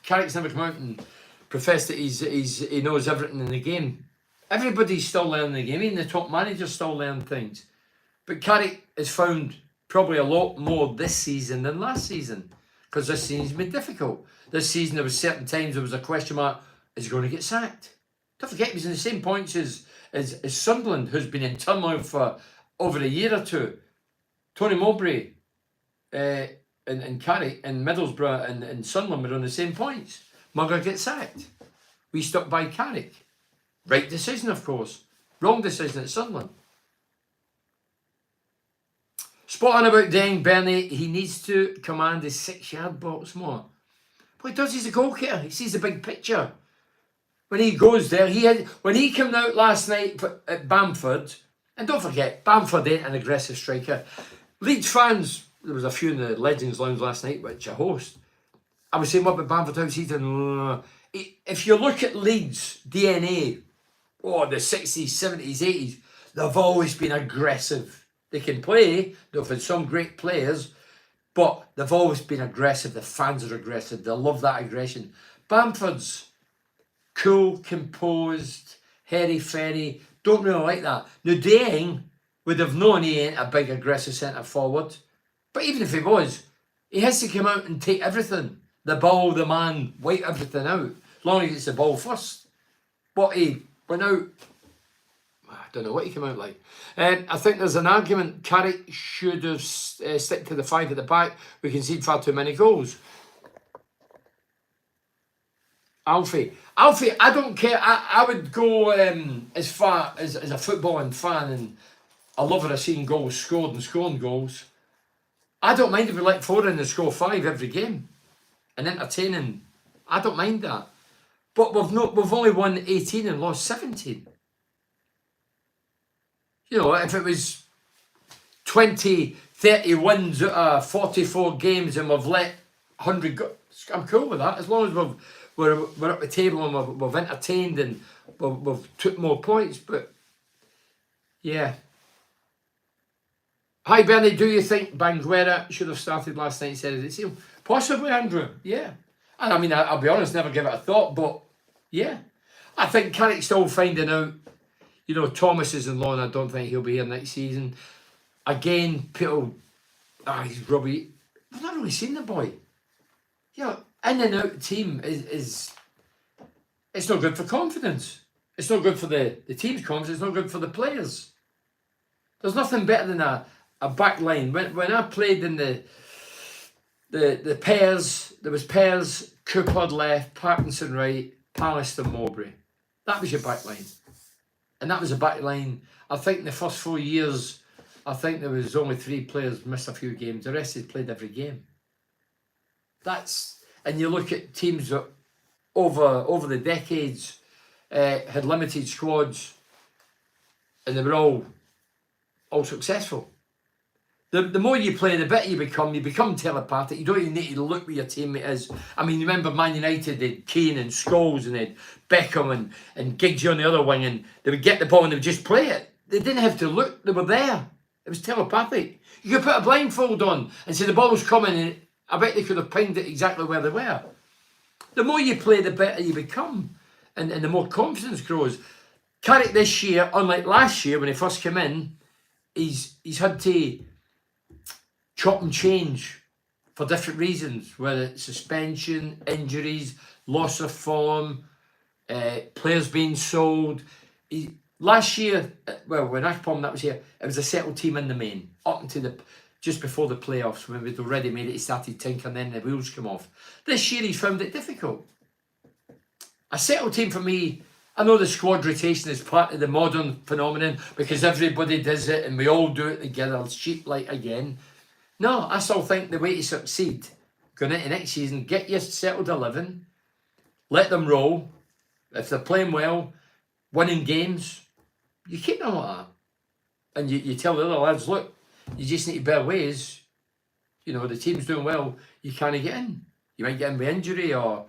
[SPEAKER 1] Carrick's never come out and professed that he knows everything in the game. Everybody's still learning the game. Even the top managers still learn things. But Carrick has found probably a lot more this season than last season, because this season's been difficult. This season there was certain times there was a question mark, is he going to get sacked? Don't forget he was in the same points as Sunderland, who's been in turmoil for over a year or two. Tony Mowbray and Carrick and Middlesbrough and Sunderland were on the same points. Mugger gets sacked. We stuck by Carrick. Right decision, of course. Wrong decision at Sunderland. Spot on about Deng, Bernie. He needs to command his 6-yard box more. What he does, he's a goalkeeper. He sees the big picture. When he goes there, when he came out last night at Bamford, and don't forget, Bamford ain't an aggressive striker. Leeds fans, there was a few in the Legends Lounge last night, which I host. I was saying, what about Bamford? How's he done? If you look at Leeds' DNA, the 60s, 70s, 80s, they've always been aggressive. They can play, they've had some great players, but they've always been aggressive. The fans are aggressive. They love that aggression. Bamford's cool, composed, hairy-fairy, don't really like that. Now, Deng would have known he ain't a big aggressive centre forward, but even if he was, he has to come out and take everything. The ball, the man, wipe everything out, as long as it's the ball first. But he went out, I don't know what he came out like. I think there's an argument Carrick should have stick to the 5 at the back. We concede far too many goals. Alfie, I don't care. I would go as far as a footballing fan and a lover of seeing goals scored and scoring goals. I don't mind if we let 4 in and score 5 every game. And entertaining, I don't mind that. But we've only won 18 and lost 17. You know, if it was 20, 30 wins out of 44 games and we've let 100 goals, I'm cool with that, as long as we're at the table and we've entertained and we've took more points. But yeah. Hi Bernie, do you think Banguera should have started last night instead of the team? Possibly, Andrew. Yeah. And I mean, I'll be honest, never give it a thought, but yeah. I think Carrick's still finding out. You know, Thomas is in loan. I don't think he'll be here next season. Again, people, he's rubby. I've not really seen the boy. You know, in and out team is it's not good for confidence. It's not good for the team's confidence. It's not good for the players. There's nothing better than a back line. When I played in the pairs, there was pairs, Cooper left, Parkinson right, Pallister Mowbray. That was your back line. And that was a back line. I think in the first 4 years, I think there was only 3 players missed a few games. The rest had played every game. And you look at teams that over the decades had limited squads, and they were all successful. The more you play, the better you become. You become telepathic. You don't even need to look where your teammate is. I mean, you remember Man United, they had Kane and Scholes and they had Beckham and Giggsy on the other wing, and they would get the ball and they would just play it. They didn't have to look. They were there. It was telepathic. You could put a blindfold on and say the ball was coming, and I bet they could have pinged it exactly where they were. The more you play, the better you become, and the more confidence grows. Carrick this year, unlike last year when he first came in, he's had to chop and change for different reasons, whether it's suspension, injuries, loss of form, players being sold. Last year, well, when Akpom that was here, it was a settled team in the main, up until just before the playoffs, when we'd already made it, he started tinkering, then the wheels come off. This year he's found it difficult. A settled team for me, I know the squad rotation is part of the modern phenomenon because everybody does it and we all do it together. It's cheap like again. No, I still think the way to succeed going into next season, get your settled 11, let them roll. If they're playing well, winning games, you keep them like that. And you tell the other lads, look, you just need to bear ways. You know, the team's doing well, you can't get in. You might get in with injury or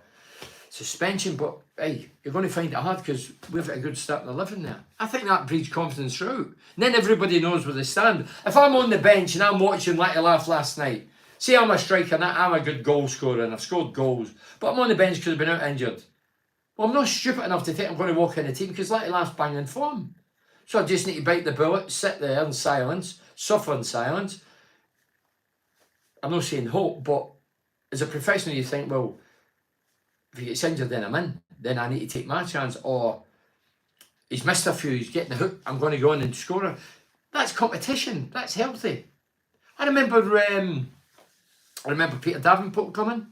[SPEAKER 1] suspension, but hey, you're going to find it hard because we've got a good start in 11 there. I think that breeds confidence throughout. And then everybody knows where they stand. If I'm on the bench and I'm watching like I laughed last night, say I'm a striker and I'm a good goal scorer and I've scored goals, but I'm on the bench because I've been out injured. Well, I'm not stupid enough to think I'm going to walk in the team because like last bang in form. So I just need to bite the bullet, sit there in silence, suffer in silence. I'm not saying hope, but as a professional you think, well, if he gets injured, then I'm in. Then I need to take my chance. Or he's missed a few, he's getting the hook, I'm going to go in and score. That's competition. That's healthy. I remember Peter Davenport coming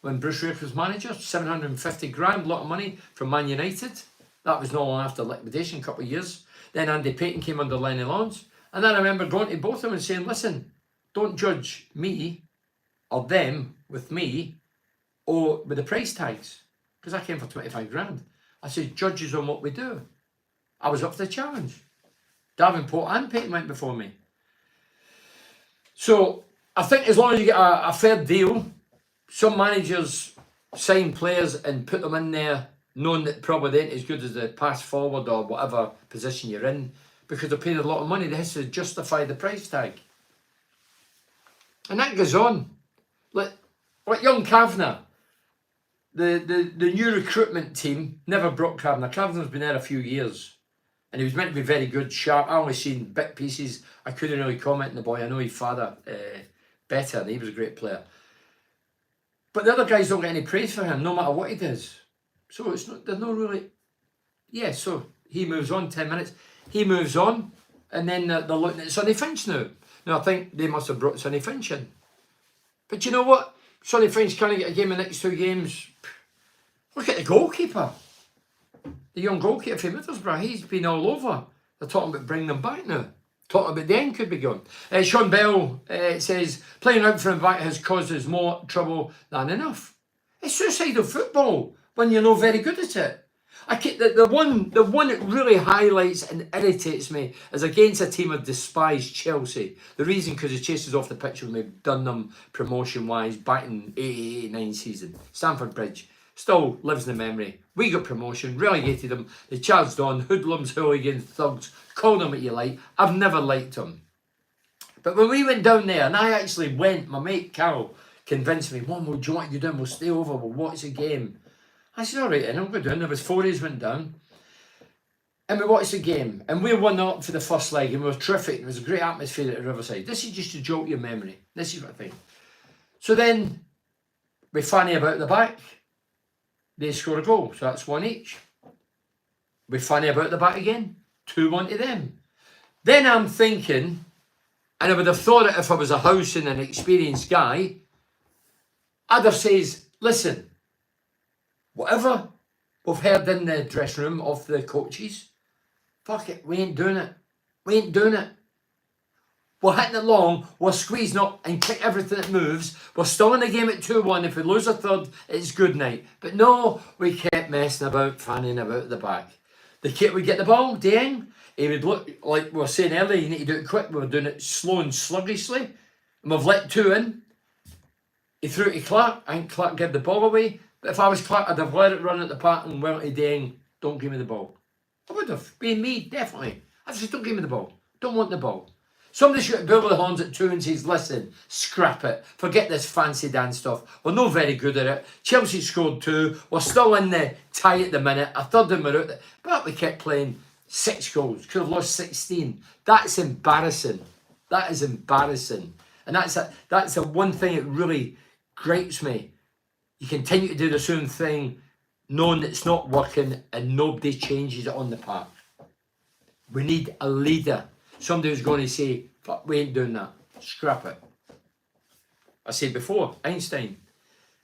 [SPEAKER 1] when Bruce Rake was manager. 750 grand, a lot of money from Man United. That was not long after liquidation, a couple of years. Then Andy Payton came under Lenny Lawrence. And then I remember going to both of them and saying, listen, don't judge me or them with me or with the price tags, because I came for 25 grand. I said, judges on what we do. I was up for the challenge. Davenport and Payton went before me. So I think as long as you get a fair deal, some managers sign players and put them in there knowing that probably they ain't as good as the pass forward or whatever position you're in, because they're paying a lot of money. They have to justify the price tag. And that goes on. Like young Kavanagh, the new recruitment team never brought Kavanagh. Kavanagh's been there a few years. And he was meant to be very good, sharp. I only seen bit pieces. I couldn't really comment on the boy. I know his father better, and he was a great player. But the other guys don't get any praise for him, no matter what he does. So it's not, there's no really... Yeah, so he moves on, 10 minutes. He moves on, and then they're looking at Sonny Finch now. Now, I think they must have brought Sonny Finch in. But you know what? Sonny Finch can't get a game in the next 2 games. Look at the goalkeeper. The young goalkeeper from Middlesbrough, he's been all over. They're talking about bringing them back now. Talking about the end could be gone. Sean Bell says, playing out from back has caused us more trouble than enough. It's suicidal football when you're not very good at it. The one that really highlights and irritates me is against a team of despised Chelsea. The reason because he chases off the pitch when we've done them promotion-wise back in 88-89 season. Stamford Bridge still lives in the memory. We got promotion, relegated them. They charged on, hoodlums, hooligans, thugs, call them what you like. I've never liked them. But when we went down there, and I actually went, my mate Carol convinced me, Mum, do you want to go down? We'll stay over, we'll watch the game. I said, all right, and I'll go down. There was 4 days went down. And we watched the game. And we won up for the first leg, and we were terrific. It was a great atmosphere at the Riverside. This is just to jog your memory. This is what I think. So then, we fanny about the back. They score a goal, so that's 1 each. We fanny about the back again. 2-1 to them. Then I'm thinking, and I would have thought it if I was a house and an experienced guy, I'd have says, listen, whatever we've heard in the dressing room of the coaches, fuck it, we ain't doing it. We ain't doing it. We're hitting it long, we're squeezing up and kick everything that moves. We're still in the game at 2-1. If we lose a third, it's good night. But no, we kept messing about, fanning about the back. The kid would get the ball, Dieng. He would look, like we were saying earlier, you need to do it quick. We were doing it slow and sluggishly. And we've let 2 in. He threw it to Clark. I think Clark gave the ball away. But if I was Clark, I'd have let it run at the park and went to Dieng, don't give me the ball. I would have. Being me, definitely. I just don't give me the ball. Don't want the ball. Somebody should build the horns at 2 and says, listen, scrap it. Forget this fancy dance stuff. We're not very good at it. Chelsea scored 2. We're still in the tie at the minute. A third of them are out. But we kept playing 6 goals. Could have lost 16. That's embarrassing. That is embarrassing. And that's the one thing that really gripes me. You continue to do the same thing, knowing it's not working, and nobody changes it on the park. We need a leader. Somebody who's going to say, fuck, we ain't doing that. Scrap it. I said before, Einstein.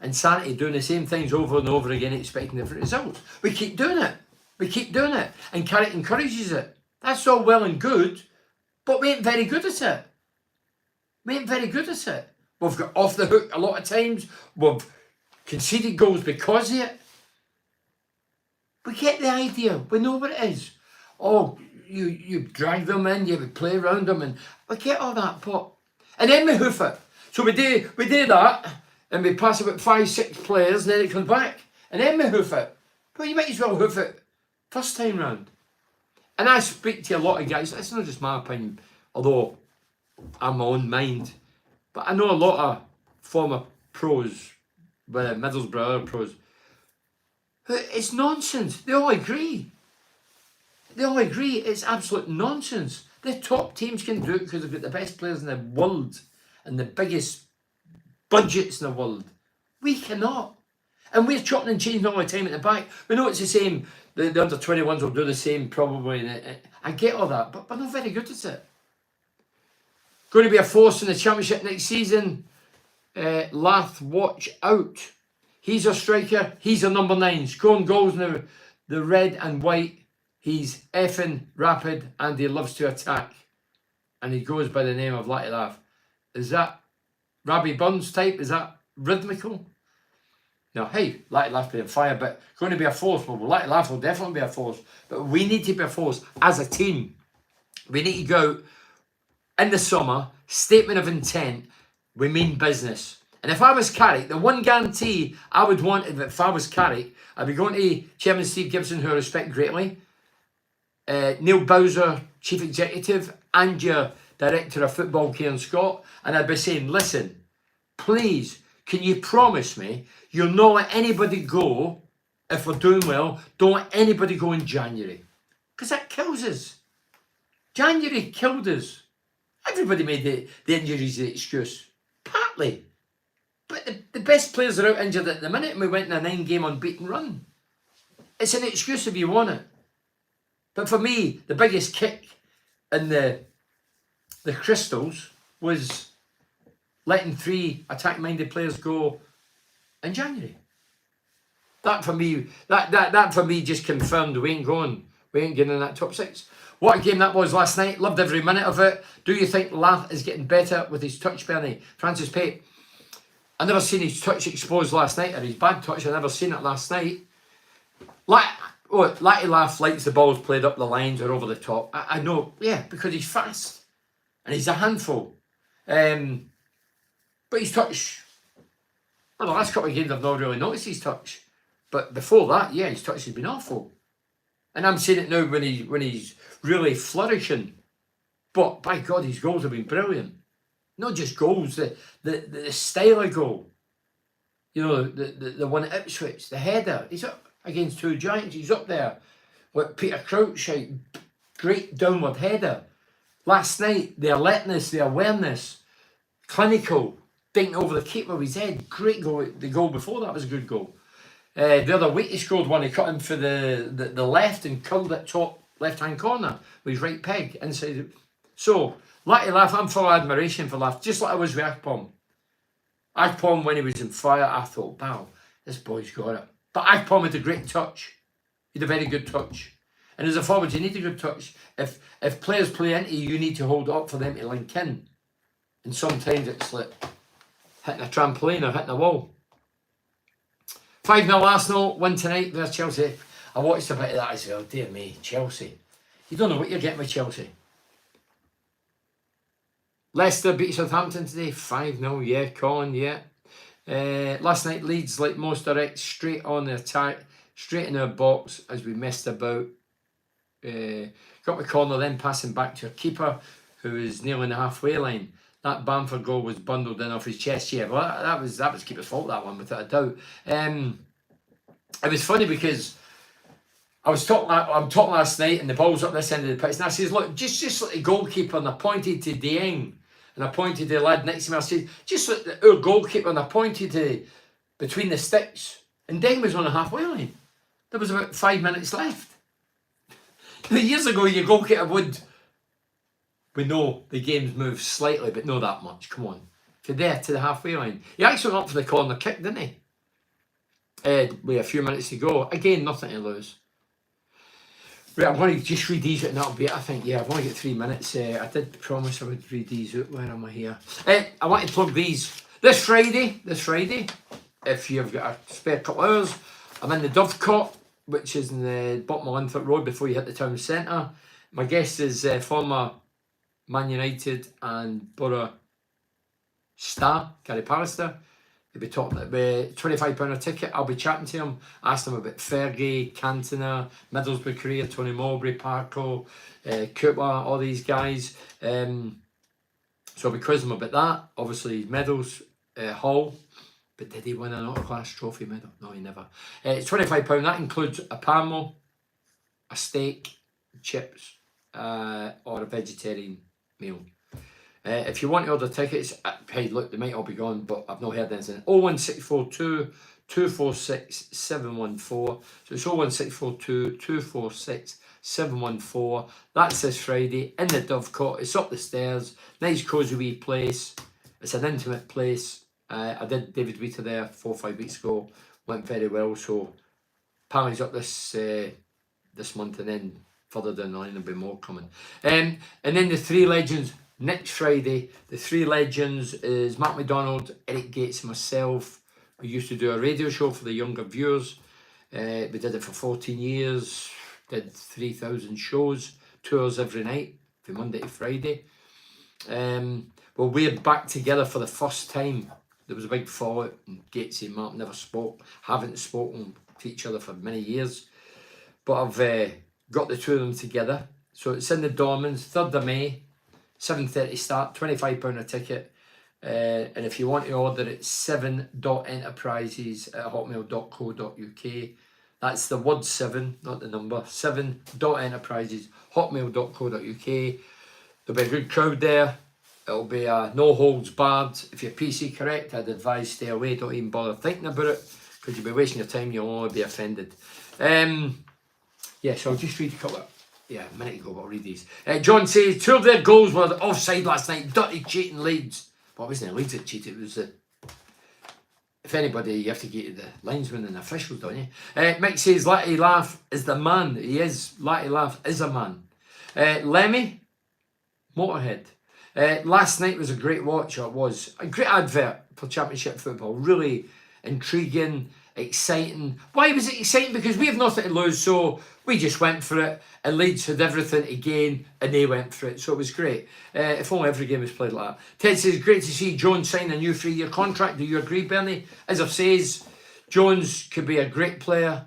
[SPEAKER 1] Insanity, doing the same things over and over again, expecting different results. We keep doing it. We keep doing it. And Carrick encourages it. That's all well and good, but we ain't very good at it. We ain't very good at it. We've got off the hook a lot of times. We've conceded goals because of it. We get the idea. We know what it is. Oh, you drag them in, you would play around them, and we get all that, but and then we hoof it. So we do that, and we pass about 5-6 players, and then it comes back, and then we hoof it. But you might as well hoof it first time round. And I speak to a lot of guys. It's not just my opinion, although I'm my own mind. But I know a lot of former pros, Middlesbrough pros. It's nonsense. They all agree. They all agree it's absolute nonsense. The top teams can do it because they've got the best players in the world and the biggest budgets in the world. We cannot. And we're chopping and changing all the time at the back. We know it's the same. The under-21s will do the same probably. I get all that, but we're not very good at it. Going to be a force in the Championship next season. Lath, watch out. He's a striker. He's a number 9. Scoring goals now. The red and white. He's effing rapid and he loves to attack. And he goes by the name of Latty Laugh. Is that Robbie Burns type? Is that rhythmical? No, hey, Latty Laugh be on fire, but going to be a force. Well, Latty Laugh will definitely be a force. But we need to be a force as a team. We need to go out in the summer, statement of intent, we mean business. And if I was Carrick, the one guarantee I would want if I was Carrick, I'd be going to Chairman Steve Gibson, who I respect greatly, Neil Bowser, Chief Executive, and your Director of Football, Kieran Scott, and I'd be saying, listen, please, can you promise me you'll not let anybody go if we're doing well? Don't let anybody go in January. Because that kills us. January killed us. Everybody made the injuries the excuse. Partly. But the best players are out injured at the minute, and we went in a 9-game unbeaten run. It's an excuse if you want it. But for me, the biggest kick in the Crystals was letting 3 attack-minded players go in January. That for me just confirmed we ain't going. We ain't getting in that top 6. What a game that was last night. Loved every minute of it. Do you think Lath is getting better with his touch, Bernie? Francis Pate. I never seen his touch exposed last night, or his bad touch. I never seen it last night. Like, Oh, Latte Laugh likes the balls played up the lines or over the top. I know, yeah, because he's fast and he's a handful. But his touch, well, the last couple of games I've not really noticed his touch. But before that, yeah, his touch has been awful. And I'm seeing it now when he's really flourishing. But by God, his goals have been brilliant. Not just goals, the style of goal. You know, the one at Ipswich, the header. He's up against two giants. He's up there with Peter Crouch, great downward header. Last night, the alertness, the awareness, clinical, dinking over the keeper with his head. Great goal. The goal before that was a good goal. The other week he scored one. He cut in for the left and curled it top left-hand corner with his right peg inside. So, Latte Laugh, I'm full of admiration for Laugh, just like I was with Akpom. Akpom, when he was in fire, I thought, wow, this boy's got it. But Akpom had a great touch. He had a very good touch. And as a forward, you need a good touch. If players play into you, you need to hold it up for them to link in. And sometimes it's like hitting a trampoline or hitting a wall. 5-0 Arsenal win tonight versus Chelsea. I watched a bit of that as well. Dear me, Chelsea. You don't know what you're getting with Chelsea. Leicester beat Southampton today. 5-0, yeah. Colin, yeah. Last night, Leeds, like most direct, straight on the attack, straight in our box as we messed about. Got the corner, then passing back to a keeper who is nearly the halfway line. That Bamford goal was bundled in off his chest. Yeah, well, that was keeper's fault, that one, without a doubt. It was funny because I'm talking last night and the ball's up this end of the pitch. And I says, look, just like the goalkeeper, and I pointed to Dieng and I pointed to the lad next to me. I said, just like our goalkeeper, and I pointed to between the sticks. And Dieng was on the halfway line. There was about 5 minutes left. Years ago, your goalkeeper would. We know the game's moved slightly, but not that much. Come on. To the halfway line. He actually went up for the corner kick, didn't he? With a few minutes to go. Again, nothing to lose. Right, I'm going to just read these out and that'll be it, I think. Yeah, I've only got 3 minutes. I did promise I would read these out. Where am I here? I want to plug these. This Friday, if you've got a spare couple of hours, I'm in the Dovecot, which is in the bottom of Linford Road before you hit the town centre. My guest is former Man United and Borough star, Gary Pallister. He'll be talking about £25 a ticket. I'll be chatting to him, asking him about Fergie, Cantona, Middlesbrough career, Tony Mowbray, Parko, Cooper, all these guys. So I'll be quizzing him about that. Obviously, medals, Hall. But did he win an Autoclass Trophy medal? No, he never. It's £25. That includes a Pamo, a steak, chips, or a vegetarian meal. If you want to order tickets, hey, look, they might all be gone, but I've not heard anything. 01642 246 714. So it's 01642 246 714. That's this Friday in the Dovecot. It's up the stairs. Nice, cosy wee place. It's an intimate place. I did David Vita there 4 or 5 weeks ago. Went very well. So Pally's up this month, and then further down the line there'll be more coming. And then the three legends next Friday. The three legends is Matt McDonald, Eric Gates, and myself. We used to do a radio show for the younger viewers. We did it for 14 years. Did 3,000 shows, 2 hours every night from Monday to Friday. Well, we're back together for the first time. There was a big fallout, and Gatesy and Mark never haven't spoken to each other for many years. But I've got the two of them together. So it's in the Dormans, 3rd of May, 7:30 start, £25 a ticket. And if you want to order it, 7.enterprises@hotmail.co.uk. That's the word 7, not the number. 7.enterprises@hotmail.co.uk. There'll be a good crowd there. It'll be no holds barred. If you're PC correct, I'd advise stay away. Don't even bother thinking about it, because you'll be wasting your time. You'll only be offended. Yeah, so I'll just read a couple. A minute ago, but I'll read these. John says 2 of their goals were offside last night. Dirty cheating Leeds. Well, it wasn't the Leeds that cheated. It was the. If anybody, you have to get to the linesman and the officials, don't you? Mick says Latte Laugh is the man. He is. Latte Laugh is a man. Lemmy, Motorhead. Last night was a great watch. It was a great advert for Championship football. Really intriguing. exciting. Why was it exciting? Because we have nothing to lose, so we just went for it. And Leeds had everything to gain, and they went for it, so it was great. If only every game was played like that. Ted says, great to see Jones sign a new 3-year contract. Do you agree, Bernie? As I've says, Jones could be a great player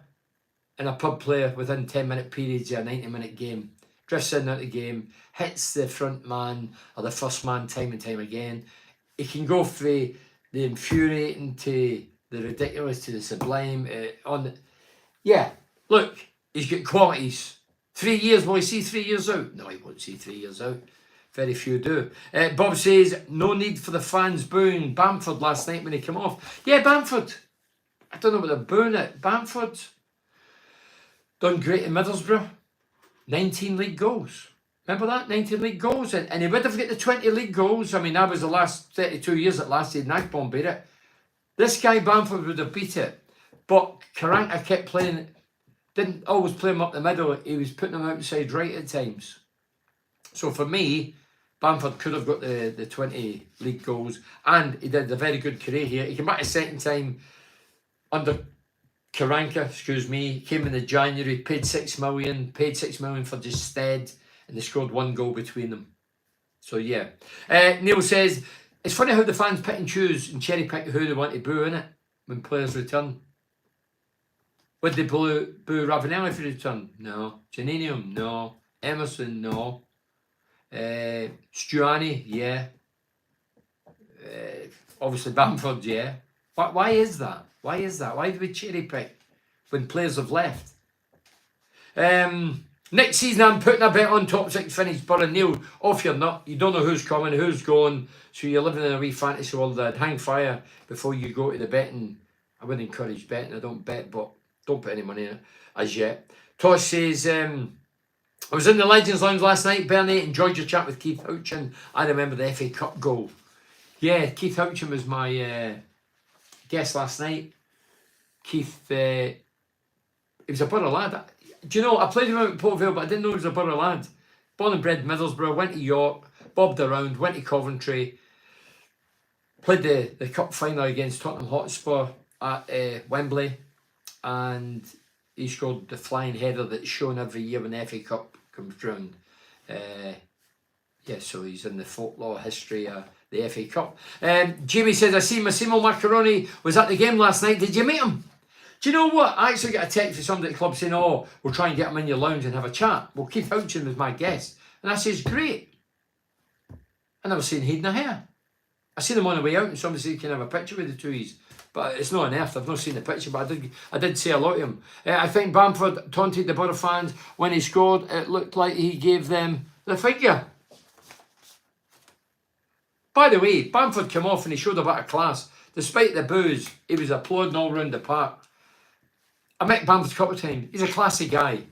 [SPEAKER 1] and a pub player within 10-minute periods of a 90-minute game. Drifts in out the game, hits the front man or the first man time and time again. He can go from the infuriating to the ridiculous to the sublime. Yeah, look, he's got qualities. 3 years, will he see 3 years out? No, he won't see 3 years out. Very few do. Bob says, no need for the fans booing Bamford last night when he came off. Yeah, Bamford. I don't know what they're booing at. Bamford done great in Middlesbrough. 19 league goals. Remember that? 19 league goals. And he would have got the 20 league goals. I mean, that was the last 32 years it lasted. Nagpon beat it. This guy, Bamford, would have beat it. But Karanka kept playing, didn't always play him up the middle. He was putting him outside right at times. So for me, Bamford could have got the 20 league goals. And he did a very good career here. He came back a second time under Karanka, came in the January, paid 6 million for just Stead, and they scored 1 goal between them. So yeah. Neil says, it's funny how the fans pick and choose and cherry pick who they want to boo, innit, when players return. Would they boo Ravanelli for return? No. Janinium? No. Emerson? No. Stuani? Yeah. Obviously Bamford? Yeah. Why is that? Why is that? Why do we cherry pick when players have left? Next season I'm putting a bet on top 6 finish, Borough. Neil, off your nut. You don't know who's coming, who's going, so you're living in a wee fantasy world. I'd hang fire before you go to the betting. I wouldn't encourage betting. I don't bet, but don't put any money in it as yet. Tosh says, I was in the Legends Lounge last night, Bernie. Enjoyed your chat with Keith Houchin. I remember the FA Cup goal. Yeah, Keith Houchin was my guest last night. Keith, he was a Borough lad. Do you know, I played him out in Port Vale, but I didn't know he was a Borough lad. Born and bred in Middlesbrough, went to York, bobbed around, went to Coventry, played the cup final against Tottenham Hotspur at Wembley, and he scored the flying header that's shown every year when the FA Cup comes round. Yeah, so he's in the folklore history of the FA Cup. Jamie says, I see Massimo Macaroni was at the game last night. Did you meet him? Do you know what? I actually got a text from somebody at the club saying, oh, we'll try and get him in your lounge and have a chat. Well, Keith Houchin was my guest. And I says, great. I never seen Hayden O'Hare. I seen him on the way out and somebody said, can I have a picture with the two? But it's not on earth. I've not seen the picture, but I did say hello to him. I think Bamford taunted the Borough fans when he scored. It looked like he gave them the finger. By the way, Bamford came off and he showed a bit of class. Despite the boos, he was applauding all round the park. I met Bamford a couple of times. He's a classy guy.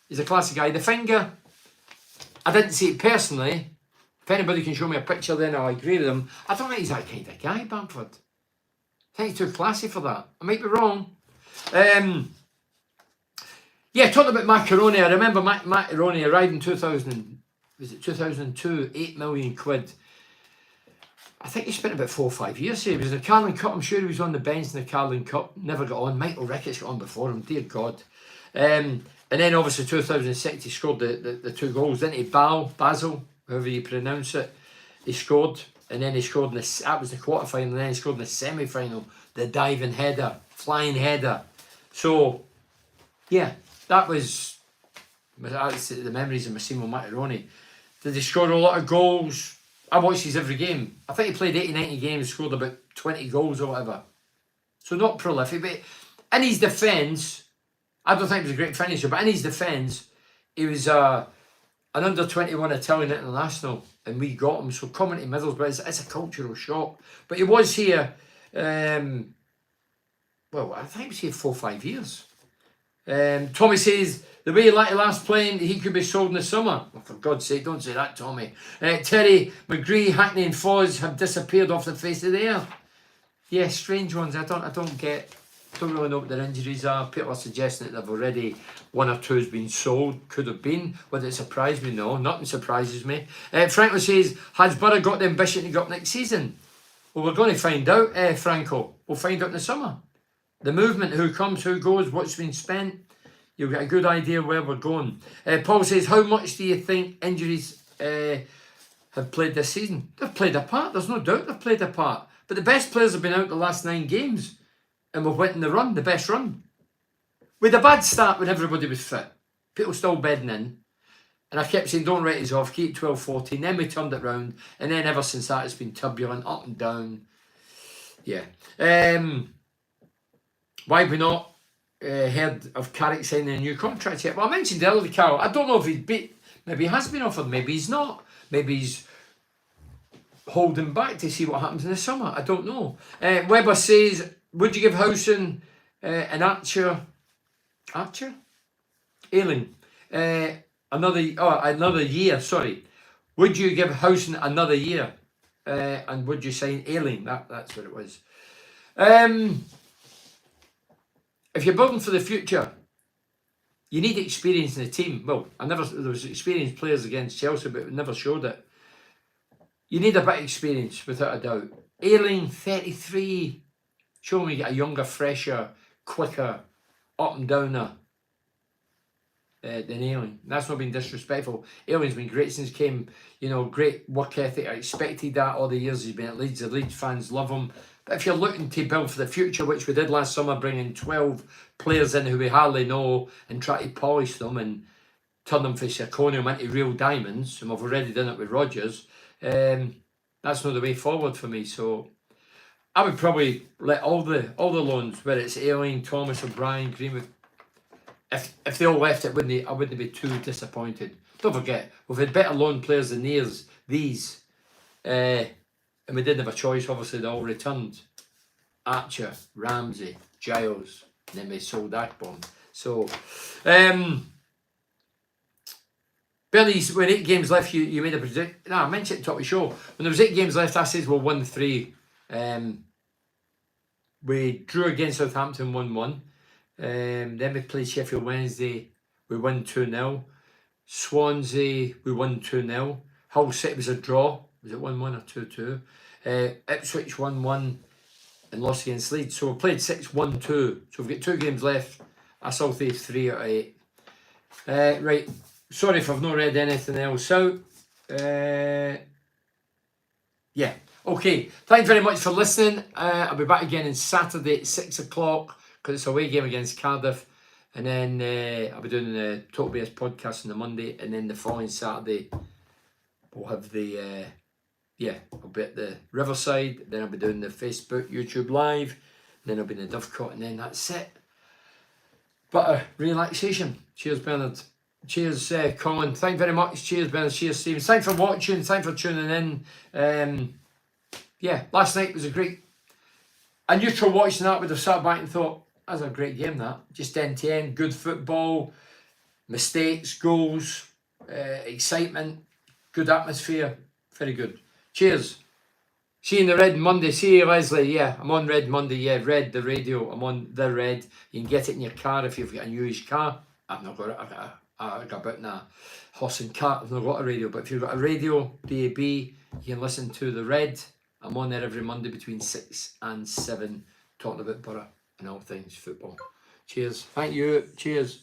[SPEAKER 1] He's a classy guy. The finger, I didn't see it personally. If anybody can show me a picture, then I'll agree with him. I don't think he's that kind of guy, Bamford. I think he's too classy for that. I might be wrong. Yeah, talking about Macaroni. I remember Macaroni arrived in 2002, 8 million quid. I think he spent about 4 or 5 years here. He was in the Carling Cup. I'm sure he was on the bench in the Carling Cup. Never got on. Michael Ricketts got on before him. Dear God. And then obviously 2006 he scored the 2 goals. Then he Basel, however you pronounce it, he scored. And then he scored in that was the quarter final. And then he scored in the semi final. The diving header, flying header. So yeah, that was the memories of Massimo Macaroni. Did he score a lot of goals? I watched his every game. I think he played 80, 90 games, scored about 20 goals or whatever. So not prolific, but in his defence, I don't think he was a great finisher, but in his defence, he was an under-21 Italian international, and we got him. So coming to Middlesbrough, it's a cultural shock. But he was here, well, I think he was here 4 or 5 years. Tommy says, the way he liked the last playing, he could be sold in the summer. Well, for God's sake, don't say that, Tommy. Terry, McGree, Hackney and Foz have disappeared off the face of the earth. Yeah, strange ones. I don't really know what their injuries are. People are suggesting that they've already, 1 or 2 has been sold. Could have been. Whether it surprised me, no. Nothing surprises me. Franco says, has Borough got the ambition to go up next season? Well, we're going to find out, Franco. We'll find out in the summer. the movement, who comes, who goes, what's been spent, you'll get a good idea where we're going. Paul says, how much do you think injuries have played this season? They've played a part, there's no doubt they've played a part. But the best players have been out the last 9 games, and we've went in the run, the best run. With a bad start when everybody was fit, people still bedding in, and I kept saying, don't write us off, keep 12-14, then we turned it round, and then ever since that it's been turbulent, up and down. Yeah. Why have we not heard of Carrick signing a new contract yet? Well, I mentioned earlier, Carol, I don't know if maybe he has been offered, maybe he's not, maybe he's holding back to see what happens in the summer. I don't know. Weber says, would you give Howson an Ailing another year? Sorry, would you give Howson another year? And would you sign Ailing? That's what it was. If you're building for the future, you need experience in the team. Well, there was experienced players against Chelsea, but it never showed it. You need a bit of experience, without a doubt. Ailing, 33. Show me you get a younger, fresher, quicker, up and downer than Ailing. That's not been disrespectful. Ailing's been great since he came. You know, great work ethic. I expected that all the years he's been at Leeds. The Leeds fans love him. But if you're looking to build for the future, which we did last summer, bringing 12 players in who we hardly know and try to polish them and turn them from zirconium into real diamonds, and we've already done it with Rodgers, that's not the way forward for me. So I would probably let all the loans, whether it's Ailing, Thomas, O'Brien, Greenwood, if they all left, I wouldn't be too disappointed. Don't forget, we've had better loan players than these. And we didn't have a choice, obviously they all returned. Archer, Ramsey, Giles, and then we sold Akbon. So, Bernie's, when 8 games left, you made a prediction. No, I mentioned it at the top of the show. When there was 8 games left, I said we'll win 3. We drew against Southampton 1-1. Then we played Sheffield Wednesday, we won 2-0. Swansea, we won 2-0. Hull City was a draw. Was it 1-1 or 2-2? Ipswich 1-1 and lost against Leeds. So we played 6-1-2. So we've got 2 games left. I still think 3 out of 8. Right. Sorry if I've not read anything else out. Yeah. Okay. Thanks very much for listening. I'll be back again on Saturday at 6 o'clock because it's a away game against Cardiff. And then I'll be doing the Total BS podcast on the Monday. And then the following Saturday, we'll have the... I'll be at the Riverside, then I'll be doing the Facebook, YouTube Live, then I'll be in the Dovecote, and then that's it. But relaxation. Cheers, Bernard. Cheers, Colin. Thank you very much. Cheers, Bernard. Cheers, Stephen. Thanks for watching. Thanks for tuning in. Last night was a neutral watching that would have sat back and thought, that's a great game, that. Just end to end, good football, mistakes, goals, excitement, good atmosphere. Very good. Cheers. See you in the Red Monday. See you, Leslie. Yeah, I'm on Red Monday. Yeah, Red, the radio. I'm on the Red. You can get it in your car if you've got a newish car. I've not got it. I've got about a horse and cart. I've not got a radio. But if you've got a radio, DAB, you can listen to the Red. I'm on there every Monday between 6 and 7, talking about Borough and all things football. Cheers. Thank you. Cheers.